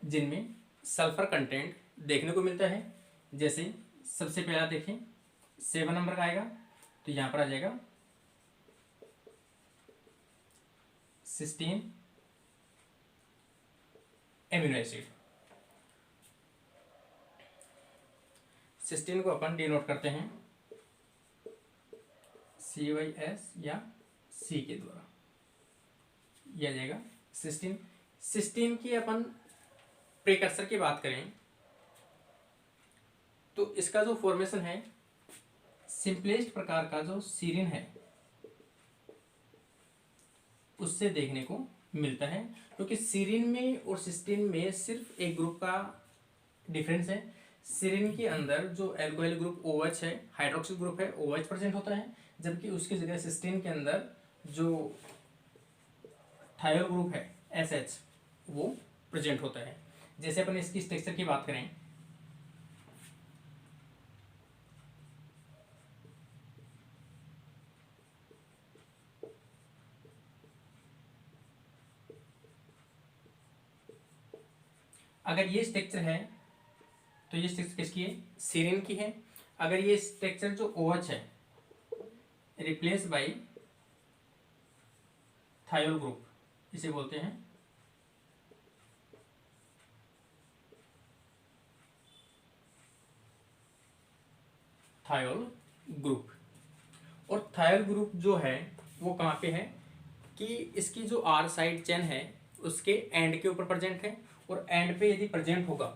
जिनमें सल्फर कंटेंट देखने को मिलता है। जैसे सबसे पहला देखें 7 नंबर का आएगा तो यहां पर आ जाएगा सिस्टीन एमिनो एसिड। सिस्टीन को अपन डिनोट करते हैं CYS या C के द्वारा, यह आ जाएगा सिस्टीन। सिस्टीन की अपन प्रिकर्सर की बात करें तो इसका जो फॉर्मेशन है सिंपलेस्ट प्रकार का जो सीरिन है उससे देखने को मिलता है, क्योंकि सीरिन में और सिस्टीन में सिर्फ एक ग्रुप का डिफरेंस है। सीरिन के अंदर जो एल्कोहल ग्रुप OH है, हाइड्रोक्सिल ग्रुप है OH प्रेजेंट होता है, जबकि उसकी जगह सिस्टीन के अंदर जो थायोल ग्रुप है SH वो प्रेजेंट होता है। जैसे अपन इसकी स्ट्रक्चर की बात करें अगर ये स्ट्रक्चर है तो ये स्ट्रक्चर किसकी है, सीरिन की है। अगर ये स्ट्रक्चर जो OH है रिप्लेस बाय थायोल ग्रुप, इसे बोलते हैं थायोल ग्रुप। और थायोल ग्रुप जो है वो कहाँ पे है कि इसकी जो R साइड चेन है उसके एंड के ऊपर प्रेजेंट है, और एंड पे यदि प्रेजेंट होगा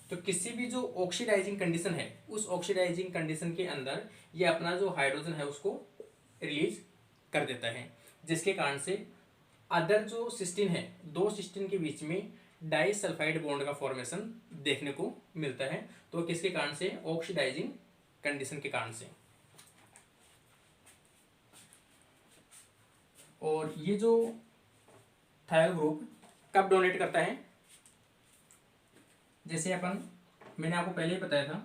तो किसी भी जो ऑक्सीडाइजिंग कंडीशन है उस ऑक्सीडाइजिंग कंडीशन के अंदर ये अपना जो हाइड्रोजन है उसको रिलीज कर देता है, जिसके कारण से अदर जो सिस्टीन है, 2 सिस्टीन के बीच में डाइसल्फाइड बॉन्ड का फॉर्मेशन देखने को मिलता है। तो किसके कारण से, ऑक्सीडाइजिंग कंडीशन के कारण से। और ये जो थायल ग्रुप कब डोनेट करता है, जैसे मैंने आपको पहले ही बताया था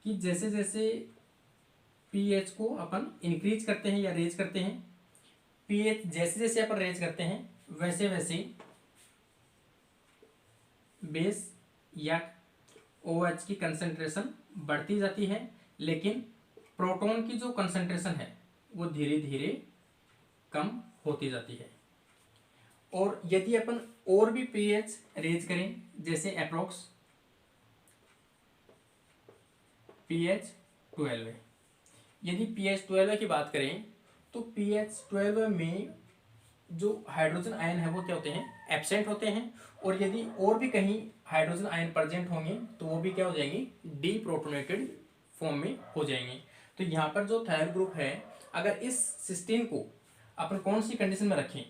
कि जैसे जैसे पीएच को अपन इंक्रीज करते हैं या रेज करते हैं, पीएच जैसे जैसे अपन रेज करते हैं वैसे वैसे बेस या OH की कंसंट्रेशन बढ़ती जाती है, लेकिन प्रोटॉन की जो कंसंट्रेशन है वो धीरे धीरे कम होती जाती है। और यदि अपन और भी पीएच रेज करें, जैसे अप्रोक्स पीएच 12 है। यदि pH 12 की बात करें तो pH 12 में जो हाइड्रोजन आयन है वो क्या होते हैं, एब्सेंट होते हैं। और यदि और भी कहीं हाइड्रोजन आयन प्रेजेंट होंगे तो वो भी क्या हो जाएंगे, डीप्रोटोनेटेड फॉर्म में हो जाएंगे। तो यहाँ पर जो थायल ग्रुप है, अगर इस सिस्टीन को अपन कौन सी कंडीशन में रखें,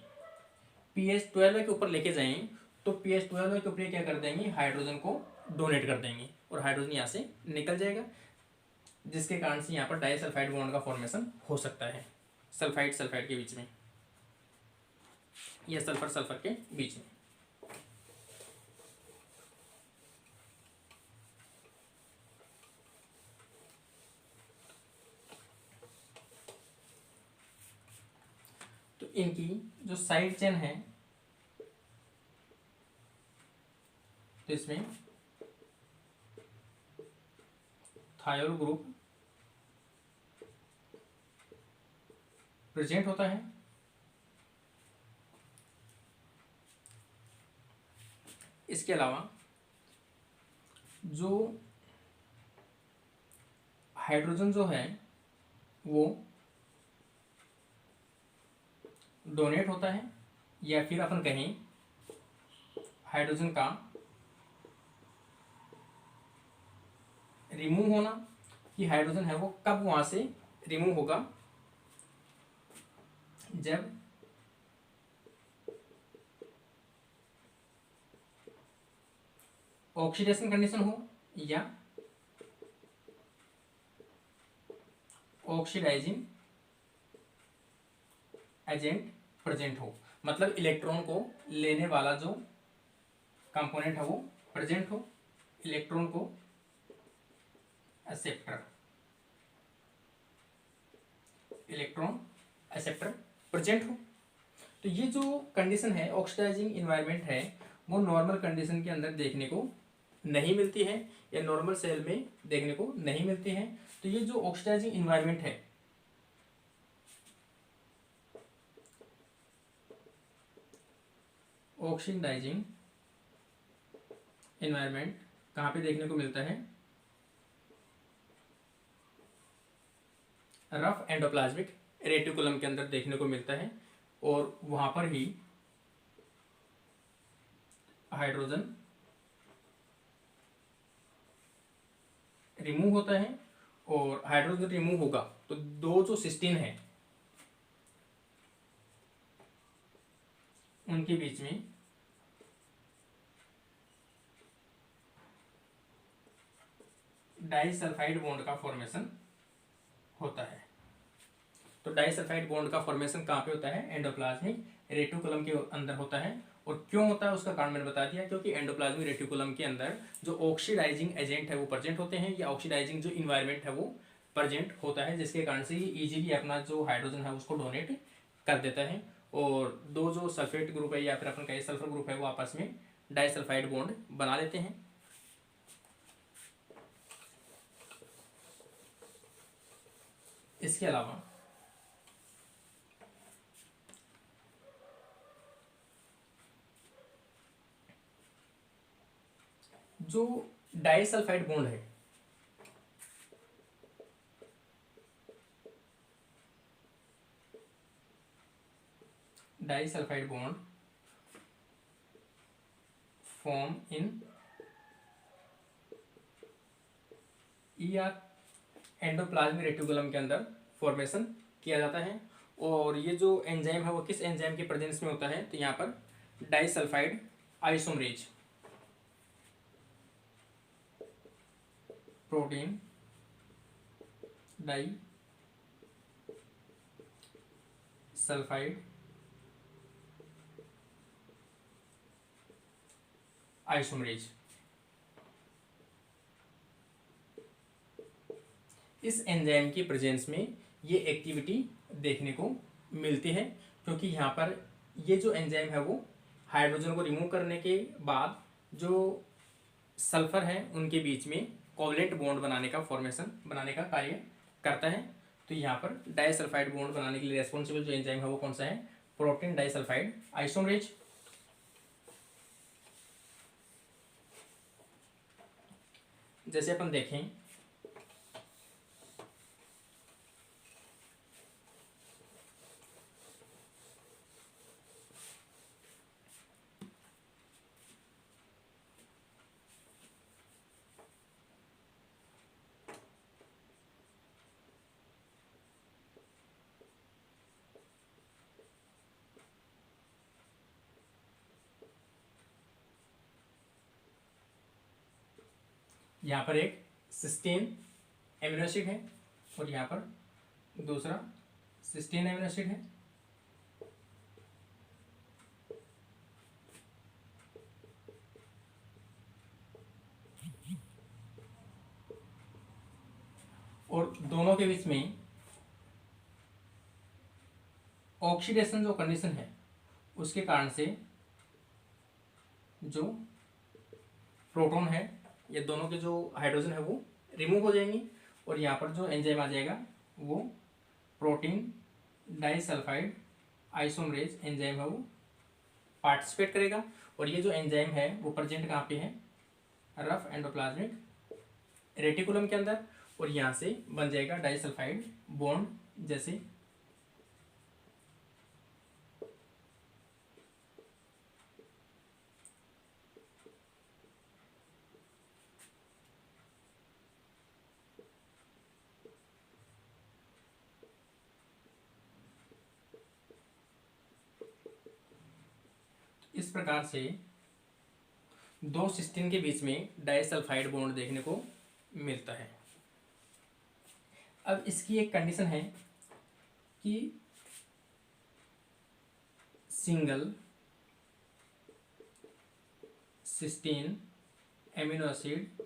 pH 12 के ऊपर लेके जाएं, तो pH 12 के ऊपर क्या कर देंगे, हाइड्रोजन को डोनेट कर देंगे और हाइड्रोजन यहाँ से निकल जाएगा, जिसके कारण से यहाँ पर डाइसल्फाइड बॉन्ड का फॉर्मेशन हो सकता है सल्फाइड सल्फाइड के बीच में या सल्फर सल्फर के बीच में। तो इनकी जो साइड चेन है, तो इसमें थायोल ग्रुप प्रेजेंट होता है। इसके अलावा जो हाइड्रोजन जो है वो डोनेट होता है, या फिर अपन कहें हाइड्रोजन का रिमूव होना, कि हाइड्रोजन है वो कब वहां से रिमूव होगा, जब ऑक्सीडेशन कंडीशन हो या ऑक्सीडाइजिंग एजेंट प्रेजेंट हो। मतलब इलेक्ट्रॉन को लेने वाला जो कंपोनेंट है वो प्रेजेंट हो, इलेक्ट्रॉन को एक्सेप्टर, इलेक्ट्रॉन एक्सेप्टर प्रेजेंट हो। तो ये जो कंडीशन है ऑक्सीडाइजिंग इन्वायरमेंट है, वो नॉर्मल कंडीशन के अंदर देखने को नहीं मिलती है या नॉर्मल सेल में देखने को नहीं मिलती है। तो ये जो ऑक्सीडाइजिंग इन्वायरमेंट है, ऑक्सीडाइजिंग इन्वायरमेंट कहाँ पे देखने को मिलता है, रफ एंडोप्लाज्मिक रेटिकुलम के अंदर देखने को मिलता है। और वहां पर ही हाइड्रोजन रिमूव होता है, और हाइड्रोजन रिमूव होगा तो दो जो सिस्टीन है उनके बीच में डाइसल्फाइड बॉन्ड का फॉर्मेशन होता है। तो डाइसल्फाइड बॉन्ड का फॉर्मेशन कहाँ पे होता है, एंडोप्लाज्मिक रेटिकुलम के अंदर होता है। और क्यों होता है उसका कारण मैंने बता दिया, क्योंकि एंडोप्लाज्मिक रेटिकुलम के अंदर जो ऑक्सीडाइजिंग एजेंट है वो प्रेजेंट होते हैं, या ऑक्सीडाइजिंग जो इन्वायरमेंट है वो प्रेजेंट होता है, जिसके कारण से ये इजीली अपना जो हाइड्रोजन है उसको डोनेट कर देता है। और दो जो सल्फेट ग्रुप है या फिर अपन कहें सल्फर ग्रुप है वो आपस में डाइसल्फाइड बॉन्ड बना लेते हैं। इसके अलावा जो डाइसल्फाइड बॉन्ड है, डाइसल्फाइड बॉन्ड फॉर्म इन या एंडोप्लाज्मिक रेटिकुलम के अंदर फॉर्मेशन किया जाता है। और ये जो एंजाइम है वो किस एंजाइम के प्रेजेंस में होता है, तो यहाँ पर disulphide isomerase, protein disulphide isomerase, इस एंजाइम की प्रेजेंस में ये एक्टिविटी देखने को मिलती है। क्योंकि यहाँ पर ये जो एंजाइम है वो हाइड्रोजन को रिमूव करने के बाद जो सल्फर है उनके बीच में कोवलेंट बॉन्ड बनाने का फॉर्मेशन बनाने का कार्य करता है। तो यहाँ पर डाइसल्फाइड बॉन्ड बनाने के लिए रेस्पॉन्सिबल जो एंजाइम है वो कौन सा है, प्रोटीन डाइसल्फाइड आइसोमरेज। जैसे अपन देखें यहाँ पर एक सिस्टीन एमिनो एसिड है और यहाँ पर दूसरा सिस्टीन एमिनो एसिड है। और दोनों के बीच में ऑक्सीडेशन जो कंडीशन है उसके कारण से जो प्रोटॉन है, ये दोनों के जो हाइड्रोजन है वो रिमूव हो जाएंगी और यहाँ पर जो एंजाइम आ जाएगा वो प्रोटीन डाइसल्फाइड आइसोमरेज एंजाइम है वो पार्टिसिपेट करेगा। और ये जो एंजाइम है वो प्रेजेंट कहाँ पे है, रफ एंडोप्लाज्मिक रेटिकुलम के अंदर, और यहाँ से बन जाएगा डाइसल्फाइड बॉन्ड। जैसे इस प्रकार से दो सिस्टीन के बीच में डाइसल्फाइड बॉन्ड देखने को मिलता है। अब इसकी एक कंडीशन है कि single cysteine amino acid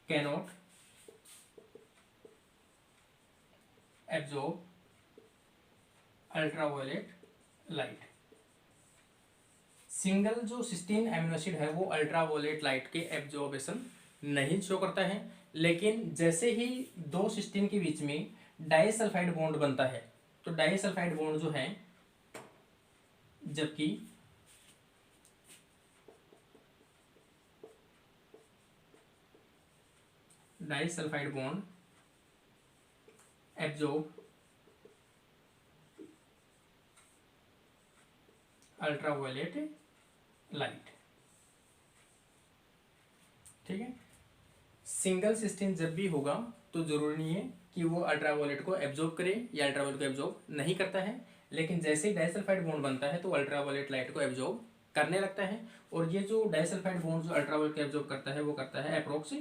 cannot absorb ultraviolet light. Single जो सिस्टीन एमिनो एसिड है वो अल्ट्रावायलेट लाइट के एब्जॉर्बेशन नहीं शो करता है, लेकिन जैसे ही दो सिस्टीन के बीच में डाइसल्फाइड बॉन्ड बनता है तो डाइसल्फाइड बॉन्ड जो है, जबकि disulphide bond absorb ultraviolet light. ठीक है, सिंगल सिस्टीन जब भी होगा तो जरूरी नहीं है कि वो अल्ट्रावायलेट को एब्जॉर्ब करे या अल्ट्रावायलेट को एब्जॉर्ब नहीं करता है, लेकिन जैसे ही डाइसल्फाइड बॉन्ड बनता है तो अल्ट्रावायलेट लाइट को एब्जॉर्ब करने लगता है। और ये जो डाइसल्फाइड बॉन्ड जो अल्ट्रावायलेट को एब्जॉर्ब करता है वो करता है अप्रोक्स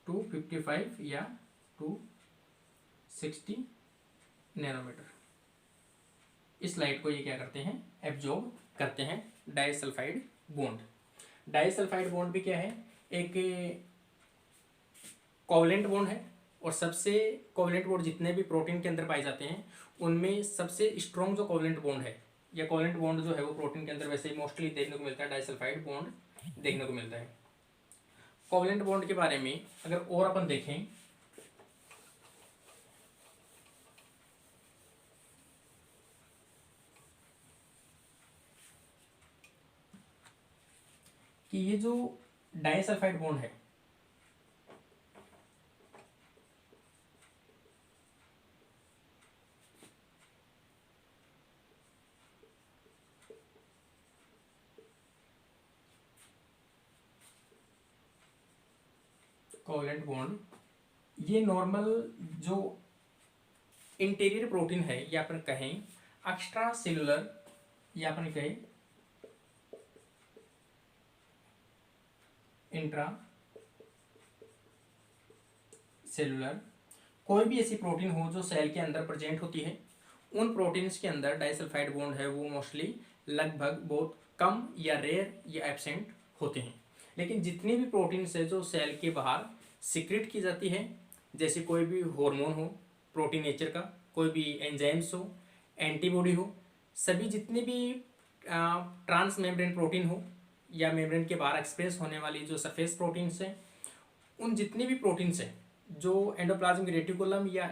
255 या 260 नैनोमीटर। इस लाइट को ये क्या करते हैं, एब्जॉर्ब करते हैं डाइसल्फाइड बॉन्ड। डाइसल्फाइड बॉन्ड भी क्या है, एक कोवलेंट बॉन्ड है, और सबसे कोवलेंट बॉन्ड जितने भी प्रोटीन के अंदर पाए जाते हैं उनमें सबसे स्ट्रॉन्ग जो कोवलेंट बॉन्ड है या कोवलेंट बॉन्ड जो है वो प्रोटीन के अंदर वैसे ही मोस्टली देखने को मिलता है, डाइसल्फाइड बॉन्ड देखने को मिलता है। कोवलेंट बॉन्ड के बारे में अगर और अपन देखें कि ये जो डाइसल्फाइड बॉन्ड है कोवलेंट बॉन्ड, ये नॉर्मल जो इंटीरियर प्रोटीन है या अपन कहें एक्स्ट्रा सेलुलर या अपन कहें इंट्रा सेलुलर, कोई भी ऐसी प्रोटीन हो जो सेल के अंदर प्रेजेंट होती है, उन प्रोटीन्स के अंदर डाइसल्फाइड बॉन्ड है वो मोस्टली लगभग बहुत कम या रेयर या एब्सेंट होते हैं। लेकिन जितनी भी प्रोटीन्स है जो सेल के बाहर सिक्रेट की जाती है, जैसे कोई भी हार्मोन हो प्रोटीन नेचर का, कोई भी एंजाइम्स हो, एंटीबॉडी हो, सभी जितने भी ट्रांस मेम्ब्रेन प्रोटीन हो या मेम्ब्रेन के बाहर एक्सप्रेस होने वाली जो सरफेस प्रोटीन्स हैं, उन जितनी भी प्रोटीन्स हैं जो एंडोप्लाज्मिक रेटिकुलम या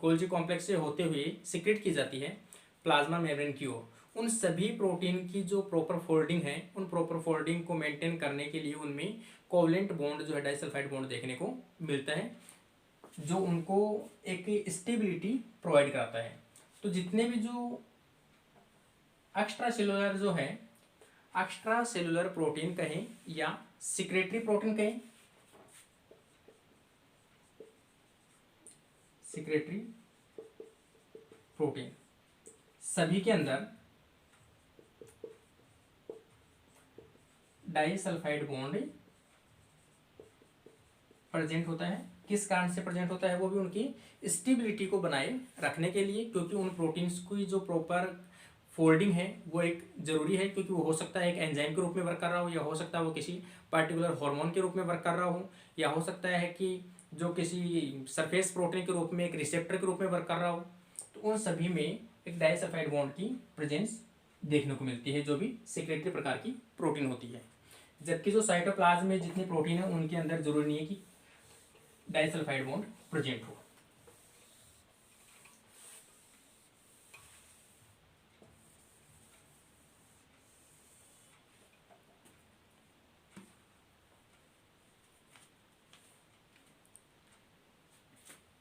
गोल्जी कॉम्प्लेक्स से होते हुए सिक्रेट की जाती है प्लाज्मा मेम्ब्रेन की ओर, उन सभी प्रोटीन की जो प्रॉपर फोल्डिंग है, उन प्रॉपर फोल्डिंग को मेंटेन करने के लिए उनमें कोवलेंट बॉन्ड जो है डाइसल्फाइड बॉन्ड देखने को मिलता है, जो उनको एक स्टेबिलिटी प्रोवाइड कराता है। तो जितने भी जो एक्स्ट्रा सेलुलर जो है, एक्स्ट्रा सेलुलर प्रोटीन कहें या सिक्रेटरी प्रोटीन कहें, सिक्रेटरी प्रोटीन, सभी के अंदर डाइसल्फाइड बॉन्ड प्रेजेंट होता है। किस कारण से प्रेजेंट होता है? वो भी उनकी स्टेबिलिटी को बनाए रखने के लिए, क्योंकि उन प्रोटीन्स की जो प्रॉपर फोल्डिंग है वो एक जरूरी है, क्योंकि वो हो सकता है एक एंजाइम के रूप में वर्क कर रहा हो, या हो सकता है वो किसी पार्टिकुलर हार्मोन के रूप में वर्क कर रहा हो, या हो सकता है कि जो किसी सरफेस प्रोटीन के रूप में एक रिसेप्टर के रूप में वर्क कर रहा हो। तो उन सभी में एक डाइसल्फाइड बॉन्ड की प्रेजेंस देखने को मिलती है, जो भी सेक्रेटरी प्रकार की प्रोटीन होती है। जबकि जो साइटोप्लाज्म में जितनी प्रोटीन है उनके अंदर जरूरी नहीं है कि डाइसल्फाइड बॉन्ड प्रेजेंट हो।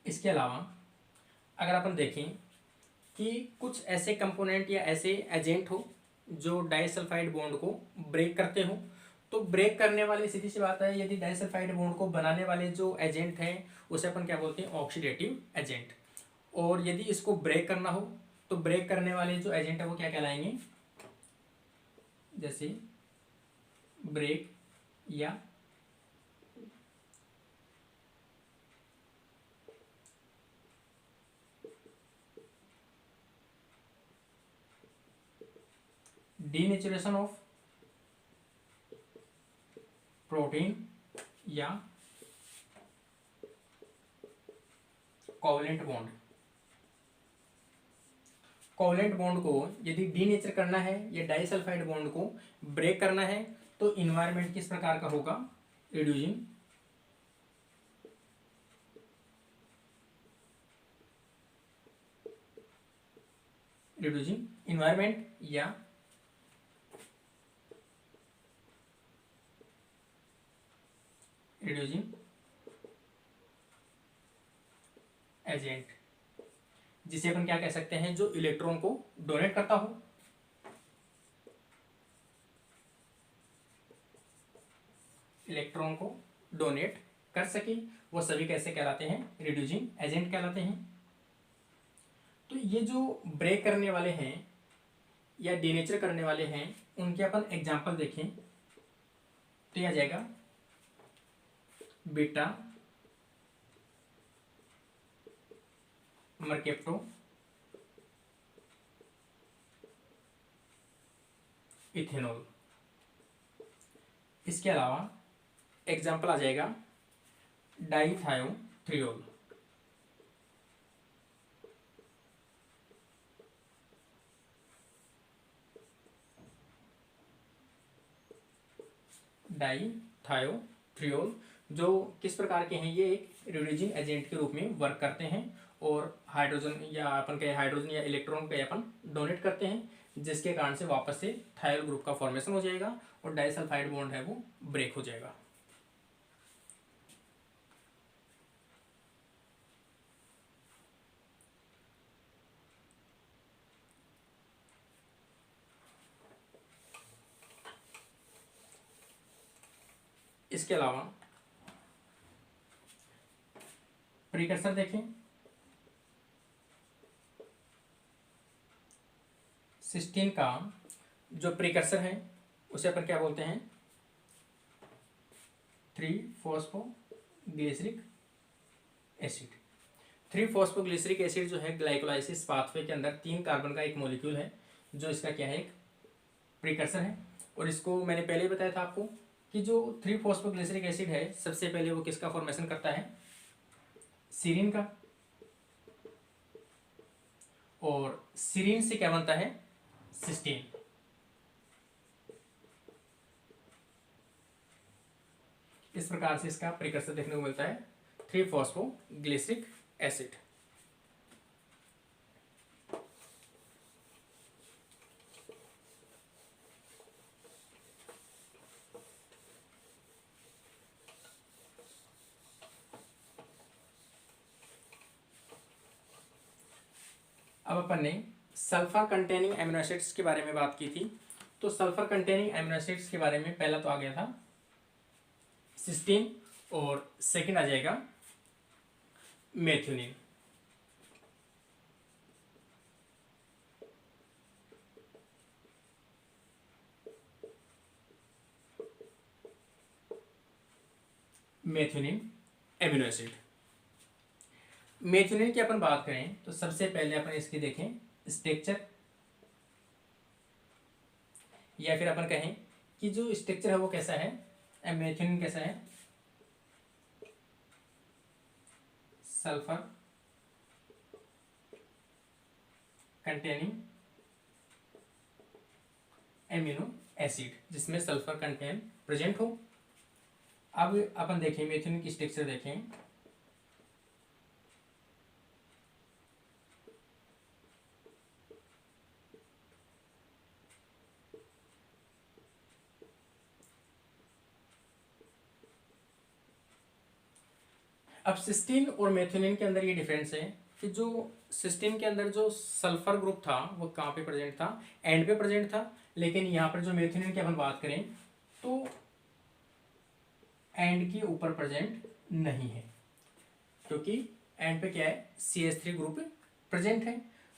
इसके अलावा अगर अपन देखें कि कुछ ऐसे कंपोनेंट या ऐसे एजेंट हो जो डाइसल्फाइड बॉन्ड को ब्रेक करते हो, तो ब्रेक करने वाली सीधी सी बात है, यदि डाइसल्फाइड बॉन्ड को बनाने वाले जो एजेंट हैं उसे अपन क्या बोलते हैं? Oxidative agent. और यदि इसको ब्रेक करना हो तो ब्रेक करने वाले जो एजेंट है वो क्या कहलाएंगे? जैसे ब्रेक या डीनेचुरेशन ऑफ प्रोटीन या कोवलेंट बॉन्ड। कोवलेंट बॉन्ड को यदि डीनेचर करना है या डाइसल्फाइड बॉन्ड को ब्रेक करना है तो इन्वायरमेंट किस प्रकार का होगा? रिड्यूसिंग इन्वायरमेंट या रिड्यूसिंग एजेंट, जिसे अपन क्या कह सकते हैं? जो इलेक्ट्रॉन को डोनेट करता हो। इलेक्ट्रॉन को डोनेट कर सके वो सभी कैसे कहलाते हैं? रिड्यूसिंग एजेंट कहलाते हैं। तो ये जो ब्रेक करने वाले हैं या डीनेचर करने वाले हैं उनके अपन एग्जांपल देखें तो यह आ जाएगा बीटा मर्केप्टो, इथेनॉल। इसके अलावा एग्जाम्पल आ जाएगा डाइथायोथ्रियोल। डाइथायोथ्रियोल जो किस प्रकार के हैं? ये एक रिड्यूसिंग एजेंट के रूप में वर्क करते हैं और हाइड्रोजन या अपन के हाइड्रोजन या इलेक्ट्रॉन के अपन डोनेट करते हैं, जिसके कारण से वापस से थायोल ग्रुप का फॉर्मेशन हो जाएगा और डाइसल्फाइड बॉन्ड है वो ब्रेक हो जाएगा। इसके अलावा प्रीकर्सर देखें। सिस्टीन का जो प्रीकर्सर है उसे अपन क्या बोलते हैं? 3-फॉस्फोग्लिसरिक एसिड। 3-फॉस्फोग्लिसरिक एसिड जो है ग्लाइकोलाइसिस पाथवे के अंदर 3 कार्बन का एक मॉलिक्यूल है जो इसका क्या है? एक प्रीकर्सर है। और इसको मैंने पहले ही बताया था आपको कि जो 3-फॉस्फोग्लिसरिक एसिड है सबसे पहले वो किसका फॉर्मेशन करता है? सीरीन का। और सीरीन से क्या बनता है? सिस्टीन। इस प्रकार से इसका प्रीकर्सर देखने को मिलता है 3-फॉस्फोग्लिसरिक एसिड। अब अपन ने सल्फर कंटेनिंग एमिनो एसिड्स के बारे में बात की थी। तो सल्फर कंटेनिंग एमिनो एसिड्स के बारे में पहला तो आ गया था सिस्टीन और सेकंड आ जाएगा methionine. Methionine amino acid. Methionine की अपन बात करें तो सबसे पहले अपन इसकी देखें स्ट्रक्चर, या फिर अपन कहें कि जो स्ट्रक्चर है वो कैसा है, मेथियोनिन कैसा है, सल्फर कंटेनिंग एमिनो एसिड, जिसमें सल्फर कंटेंट प्रेजेंट हो। अब अपन देखें मेथियोनिन की स्ट्रक्चर देखें, अब सिस्टीन और मेथियोनिन के अंदर ये डिफरेंस है कि जो सिस्टीन के अंदर जो सल्फर ग्रुप था वो कहाँ पे प्रेजेंट था, एंड पे प्रेजेंट था, लेकिन यहाँ पर जो मेथियोनिन की अपन बात करें तो एंड के ऊपर प्रेजेंट नहीं है, क्योंकि एंड पे क्या है, CH3 ग्रुप प्रेजेंट है।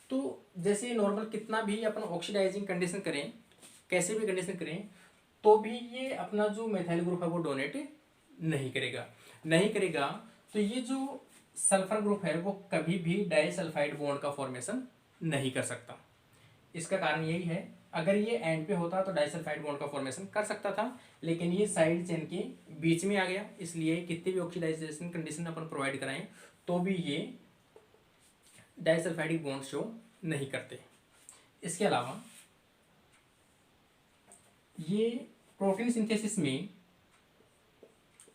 तो जैसे नॉर्मल कितना भी अपन ऑक्सीडाइजिंग कंडीशन करें, कैसे भी कंडीशन करें, तो भी ये अपना जो मेथाइल ग्रुप है वो डोनेट नहीं करेगा। तो ये जो सल्फर ग्रुप है वो कभी भी डाइसल्फाइड बॉन्ड का फॉर्मेशन नहीं कर सकता। इसका कारण यही है, अगर ये एंड पे होता तो डाइसल्फाइड बॉन्ड का फॉर्मेशन कर सकता था, लेकिन ये साइड चेन के बीच में आ गया, इसलिए कितनी भी ऑक्सीडाइजेशन कंडीशन अपन प्रोवाइड कराएं तो भी ये डाइसल्फाइडिक बॉन्ड शो नहीं करते। इसके अलावा ये प्रोटीन सिंथेसिस में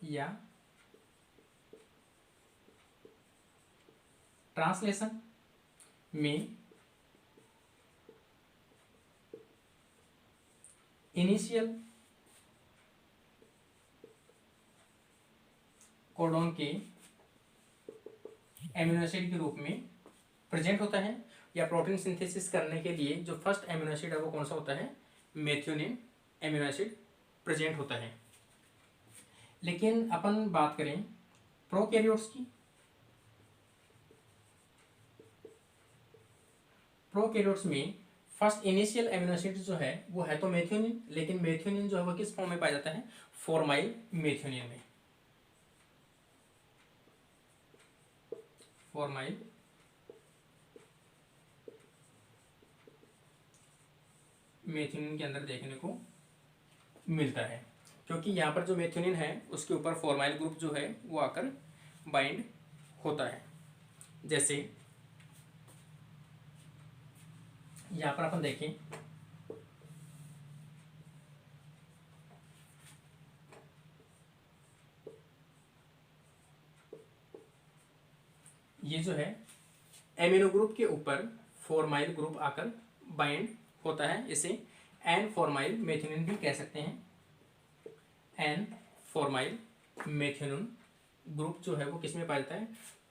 या ट्रांसलेशन में इनिशियल कोडोन के एमिनो एसिड के रूप में प्रेजेंट होता है, या प्रोटीन सिंथेसिस करने के लिए जो फर्स्ट एमिनो एसिड है वो कौन सा होता है, मेथियोनिन एमिनो एसिड प्रेजेंट होता है। लेकिन अपन बात करें प्रोकैरियोट्स की, प्रोकैरियोट्स में फर्स्ट इनिशियल एमिनो एसिड जो है वो है तो मेथियोनिन, लेकिन मेथियोनिन जो है वो किस फॉर्म में पाया जाता है, फॉर्माइल मेथियोनिन में, फॉर्माइल मेथियोनिन के अंदर देखने को मिलता है, क्योंकि यहाँ पर जो मेथियोनिन है उसके ऊपर फॉर्माइल ग्रुप जो है वो आकर बाइंड होता है। जैसे यहाँ पर अपन देखें ये जो है एमिनो ग्रुप के ऊपर फॉर्माइल ग्रुप आकर बाइंड होता है, इसे एन फॉर्माइल मेथियोनिन भी कह सकते हैं। एन फॉर्माइल मेथियोनिन ग्रुप जो है वो किस में पाया जाता है,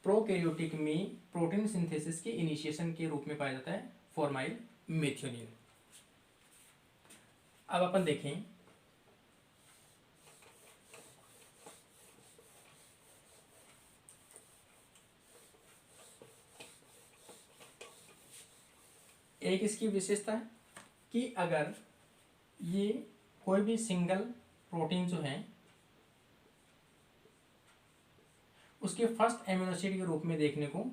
प्रोकैरियोटिक में प्रोटीन सिंथेसिस के इनिशिएशन के रूप में पाया जाता है फॉर्माइल मेथियोनिन। अब अपन देखें एक इसकी विशेषता है कि अगर ये कोई भी सिंगल प्रोटीन जो है उसके फर्स्ट एमिनो एसिड के रूप में देखने को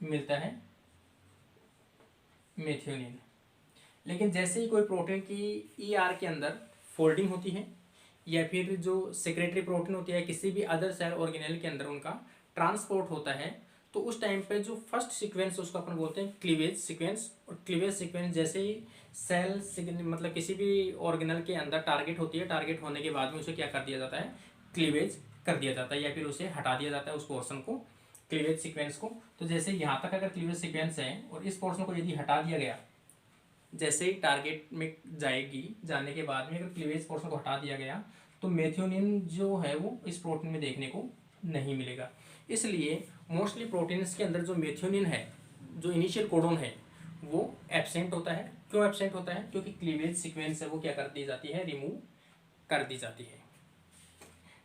मिलता है मेथियोनिन, लेकिन जैसे ही कोई प्रोटीन की ER के अंदर फोल्डिंग होती है या फिर जो सेक्रेटरी प्रोटीन होती है किसी भी अदर सेल ऑर्गेनेल के अंदर उनका ट्रांसपोर्ट होता है, तो उस टाइम पे जो फर्स्ट सीक्वेंस उसको अपन बोलते हैं क्लीवेज सीक्वेंस। और क्लीवेज सीक्वेंस जैसे ही सेल मतलब किसी भी ऑर्गेनल के अंदर टारगेट होती है, टारगेट होने के बाद में उसे क्या कर दिया जाता है, क्लीवेज कर दिया जाता है, या फिर उसे हटा दिया जाता है उस पोर्शन को, क्लीवेज सीक्वेंस को। तो जैसे यहाँ तक अगर क्लीवेज सीक्वेंस है और इस पोर्शन को यदि हटा दिया गया, जैसे ही टारगेट में जाएगी, जाने के बाद में अगर क्लीवेज पोर्शन को हटा दिया गया तो मेथियोनिन जो है वो इस प्रोटीन में देखने को नहीं मिलेगा। इसलिए मोस्टली प्रोटीन्स के अंदर जो मेथियोनिन है, जो इनिशियल कोडोन है, वो एब्सेंट होता है। क्यों एब्सेंट होता है, क्योंकि क्लीवेज सीक्वेंस है वो क्या कर दी जाती है, रिमूव कर दी जाती है।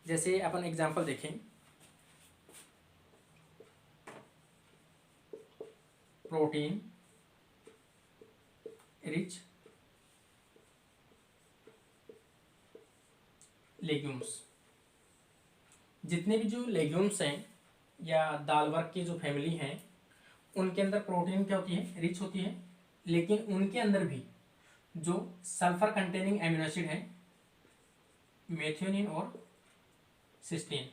जैसे अपन एग्जांपल देखें, प्रोटीन रिच लेग्यूम्स, जितने भी जो लेग्यूम्स हैं या दाल वर्ग की जो फैमिली हैं उनके अंदर प्रोटीन क्या होती है, रिच होती है, लेकिन उनके अंदर भी जो सल्फर कंटेनिंग एमिनो एसिड है मेथियोनिन और सिस्टीन,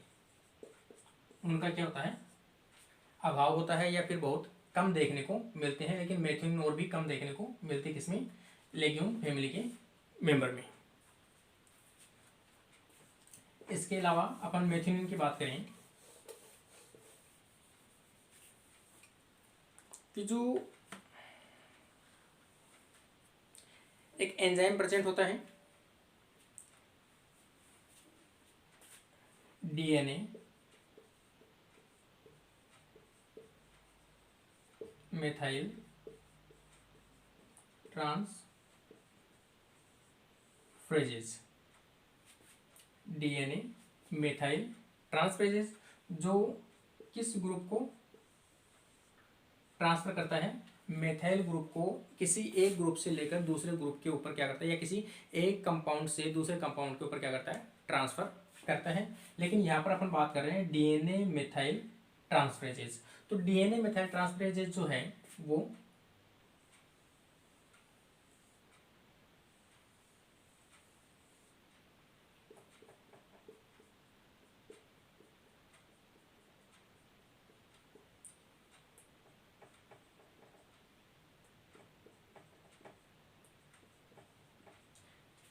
उनका क्या होता है, अभाव होता है या फिर बहुत कम देखने को मिलते हैं। लेकिन मेथियोनिन और भी कम देखने को मिलते हैं किसमें, लेग्यूम फैमिली के मेंबर में। इसके अलावा अपन मेथियोनिन की बात करें कि जो एक एंजाइम प्रेजेंट होता है DNA methyl transferases, DNA methyl transferases जो किस ग्रुप को ट्रांसफर करता है, मेथाइल ग्रुप को किसी एक ग्रुप से लेकर दूसरे ग्रुप के ऊपर क्या करता है, या किसी एक कंपाउंड से दूसरे कंपाउंड के ऊपर क्या करता है, ट्रांसफर करता है। लेकिन यहाँ पर अपन बात कर रहे हैं डीएनए मेथाइल ट्रांसफरेजेस। तो डीएनए मेथाइल ट्रांसफरेजेस जो है वो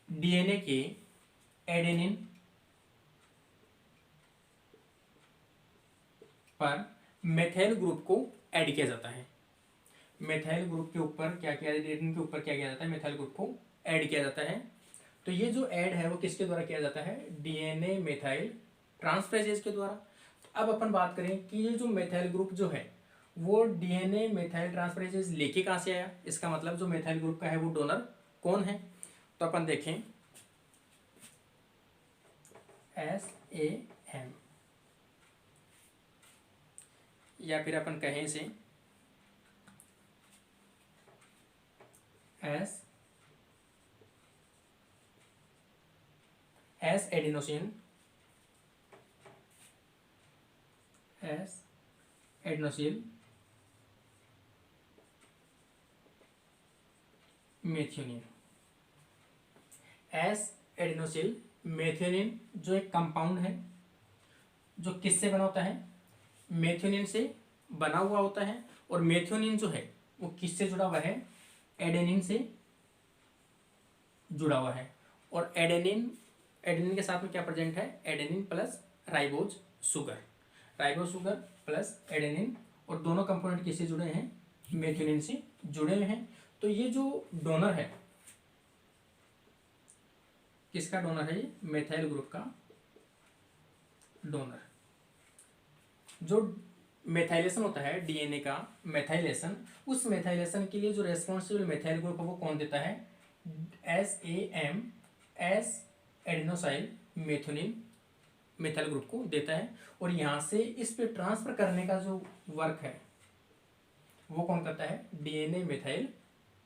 डीएनए के एडेनिन पर मेथाइल ग्रुप को ऐड किया जाता है। मेथाइल ग्रुप के ऊपर क्या किया, एडेनिन के ऊपर क्या किया जाता है, मेथाइल ग्रुप को ऐड किया जाता है। तो ये जो ऐड है वो किसके द्वारा किया जाता है, डीएनए मेथाइल ट्रांसफरेजेस के द्वारा। अब अपन बात करें कि ये जो मेथाइल ग्रुप जो है वो डीएनए मेथाइल ट्रांसफरेजेस लेके कहाँ से आया, इसका मतलब जो मेथाइल ग्रुप का है वो डोनर कौन है। तो अपन देखें SAM, या फिर अपन कहें से S adenosine, adenosyl methionine. S adenosyl methionine जो एक कंपाउंड है जो किससे बना होता है, मेथियोनिन से बना हुआ होता है। और मेथियोनिन जो है वो किससे जुड़ा हुआ है, एडेनिन से जुड़ा हुआ है। और एडेनिन के साथ में क्या प्रेजेंट है, adenine plus ribose sugar, ribose sugar plus adenine, और दोनों कंपोनेंट किससे जुड़े हैं, मेथियोनिन से जुड़े हुए हैं। तो ये जो डोनर है, किसका डोनर है, ये मेथाइल ग्रुप का डोनर। जो मेथाइलेशन होता है डीएनए का मेथाइलेशन, उस मेथाइलेशन के लिए जो रेस्पॉन्सिबल मेथाइल ग्रुप है वो कौन देता है, SAM, S adenosyl methionine methyl group को देता है। और यहाँ से इस पे ट्रांसफर करने का जो वर्क है वो कौन करता है, डीएनए मेथाइल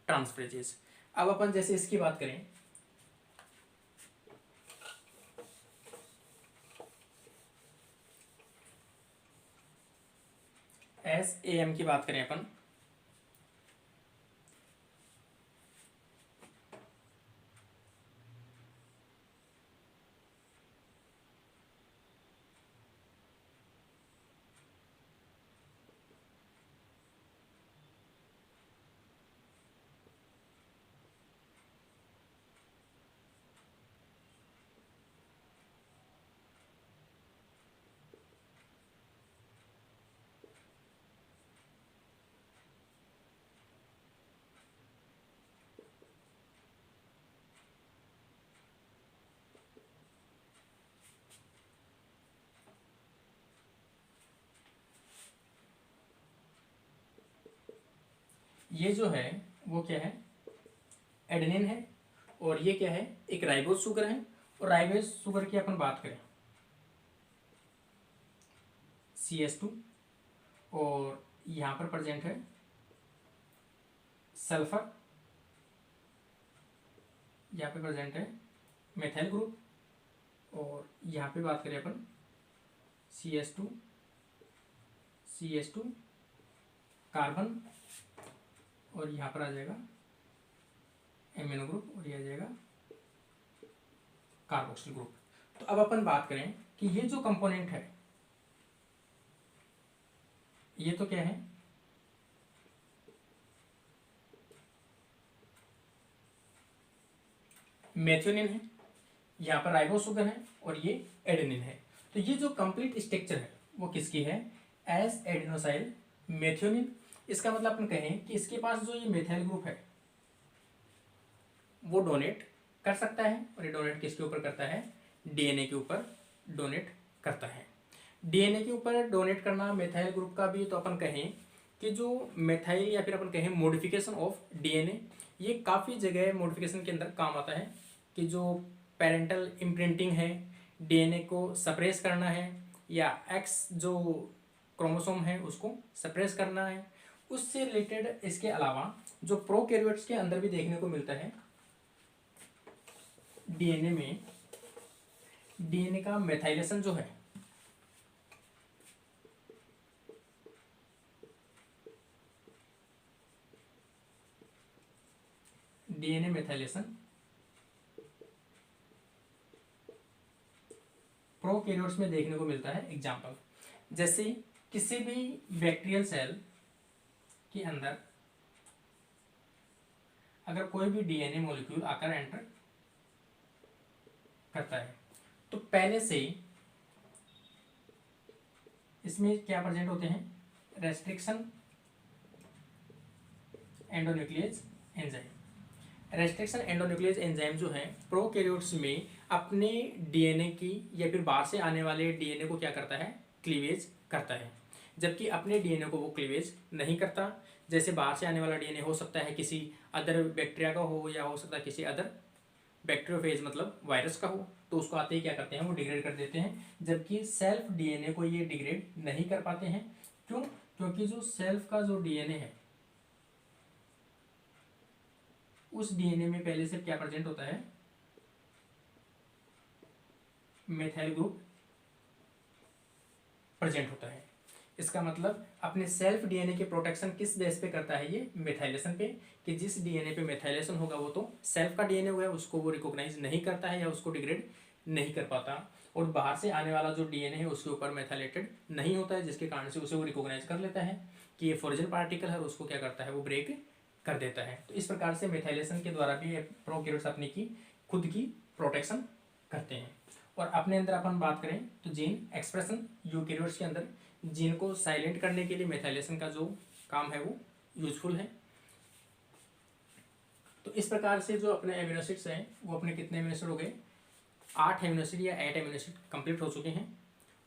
ट्रांसफरेजेस। अब अपन जैसे इसकी बात करें, SAM की बात करें अपन, ये जो है वो क्या है, एडेनिन है, और ये क्या है, एक राइबोज शुगर है। और राइबोज शुगर की अपन बात करें CH2, और यहाँ पर प्रेजेंट है सल्फर, यहाँ पे प्रेजेंट है मेथाइल ग्रुप, और यहाँ पे बात करें अपन CH2 कार्बन, और यहाँ पर आ जाएगा एमिनो ग्रुप, और ये आ जाएगा कार्बोक्सिल ग्रुप। तो अब अपन बात करें कि ये जो कंपोनेंट है ये तो क्या है, मेथियोनिन है, यहाँ पर राइबोसुगर है, और ये एडेनिन है। तो ये जो कंप्लीट स्ट्रक्चर है वो किसकी है, एस एडेनोसाइल मेथियोनिन। इसका मतलब अपन कहें कि इसके पास जो ये मेथाइल ग्रुप है वो डोनेट कर सकता है, और ये डोनेट किसके ऊपर करता है, डीएनए के ऊपर डोनेट करता है। डीएनए के ऊपर डोनेट करना मेथाइल ग्रुप का भी, तो अपन कहें कि जो मेथाइल या फिर अपन कहें मॉडिफिकेशन ऑफ डीएनए, ये काफ़ी जगह मॉडिफिकेशन के अंदर काम आता है। कि जो पेरेंटल इम्प्रिंटिंग है, डीएनए को सप्रेस करना है, या एक्स जो क्रोमोसोम है उसको सप्रेस करना है, उससे रिलेटेड। इसके अलावा जो प्रोकैरियोट्स के अंदर भी देखने को मिलता है, डीएनए में डीएनए का मेथाइलेशन जो है, डीएनए मेथाइलेशन प्रोकैरियोट्स में देखने को मिलता है। एग्जाम्पल, जैसे किसी भी बैक्टीरियल सेल के अंदर अगर कोई भी डीएनए मॉलिक्यूल आकर एंटर करता है, तो पहले से इसमें क्या प्रेजेंट होते हैं, restriction endonuclease enzyme. Restriction endonuclease enzyme जो है प्रोकैरियोट्स में अपने डीएनए की या फिर बाहर से आने वाले डीएनए को क्या करता है, क्लीवेज करता है। जबकि अपने डीएनए को वो क्लीवेज नहीं करता। जैसे बाहर से आने वाला डीएनए हो सकता है किसी अदर बैक्टीरिया का हो, या हो सकता है किसी अदर बैक्टीरियोफेज मतलब वायरस का हो, तो उसको आते ही क्या करते हैं, वो डिग्रेड कर देते हैं। जबकि सेल्फ डीएनए को ये डिग्रेड नहीं कर पाते हैं। क्यों, क्योंकि जो सेल्फ का जो डीएनए है उस डीएनए में पहले से क्या प्रेजेंट होता है, मेथाइल ग्रुप प्रेजेंट होता है। इसका मतलब अपने सेल्फ डीएनए के प्रोटेक्शन किस बेस पे करता है, ये मेथाइलेशन पे। कि जिस डीएनए पे मेथाइलेशन होगा वो तो सेल्फ का डीएनए होगा, उसको वो रिकॉग्नाइज नहीं करता है या उसको डिग्रेड नहीं कर पाता। और बाहर से आने वाला जो डीएनए है उसके ऊपर मेथाइलेटेड नहीं होता है, जिसके कारण से उसे वो रिकॉग्नाइज कर लेता है कि ये फॉरिजन पार्टिकल है, और उसको क्या करता है, वो ब्रेक कर देता है। तो इस प्रकार से मेथाइलेशन के द्वारा भी प्रोकैरियोट्स अपनी की खुद की प्रोटेक्शन करते हैं। और अपने अंदर अपन बात करें तो जीन एक्सप्रेशन, यूकैरियोट्स के अंदर जीन को साइलेंट करने के लिए मेथाइलेशन का जो काम है वो यूजफुल है। तो इस प्रकार से जो अपने एमिनो एसिड्स हैं वो अपने कितने एमिनो एसिड हो गए, 8 एमिनो एसिड या 8 एमिनो एसिड कंप्लीट हो चुके हैं।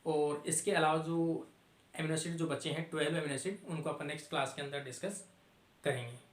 और इसके अलावा जो एमिनो एसिड जो बचे हैं 12 एमिनो एसिड, उनको अपन नेक्स्ट क्लास के अंदर डिस्कस करेंगे।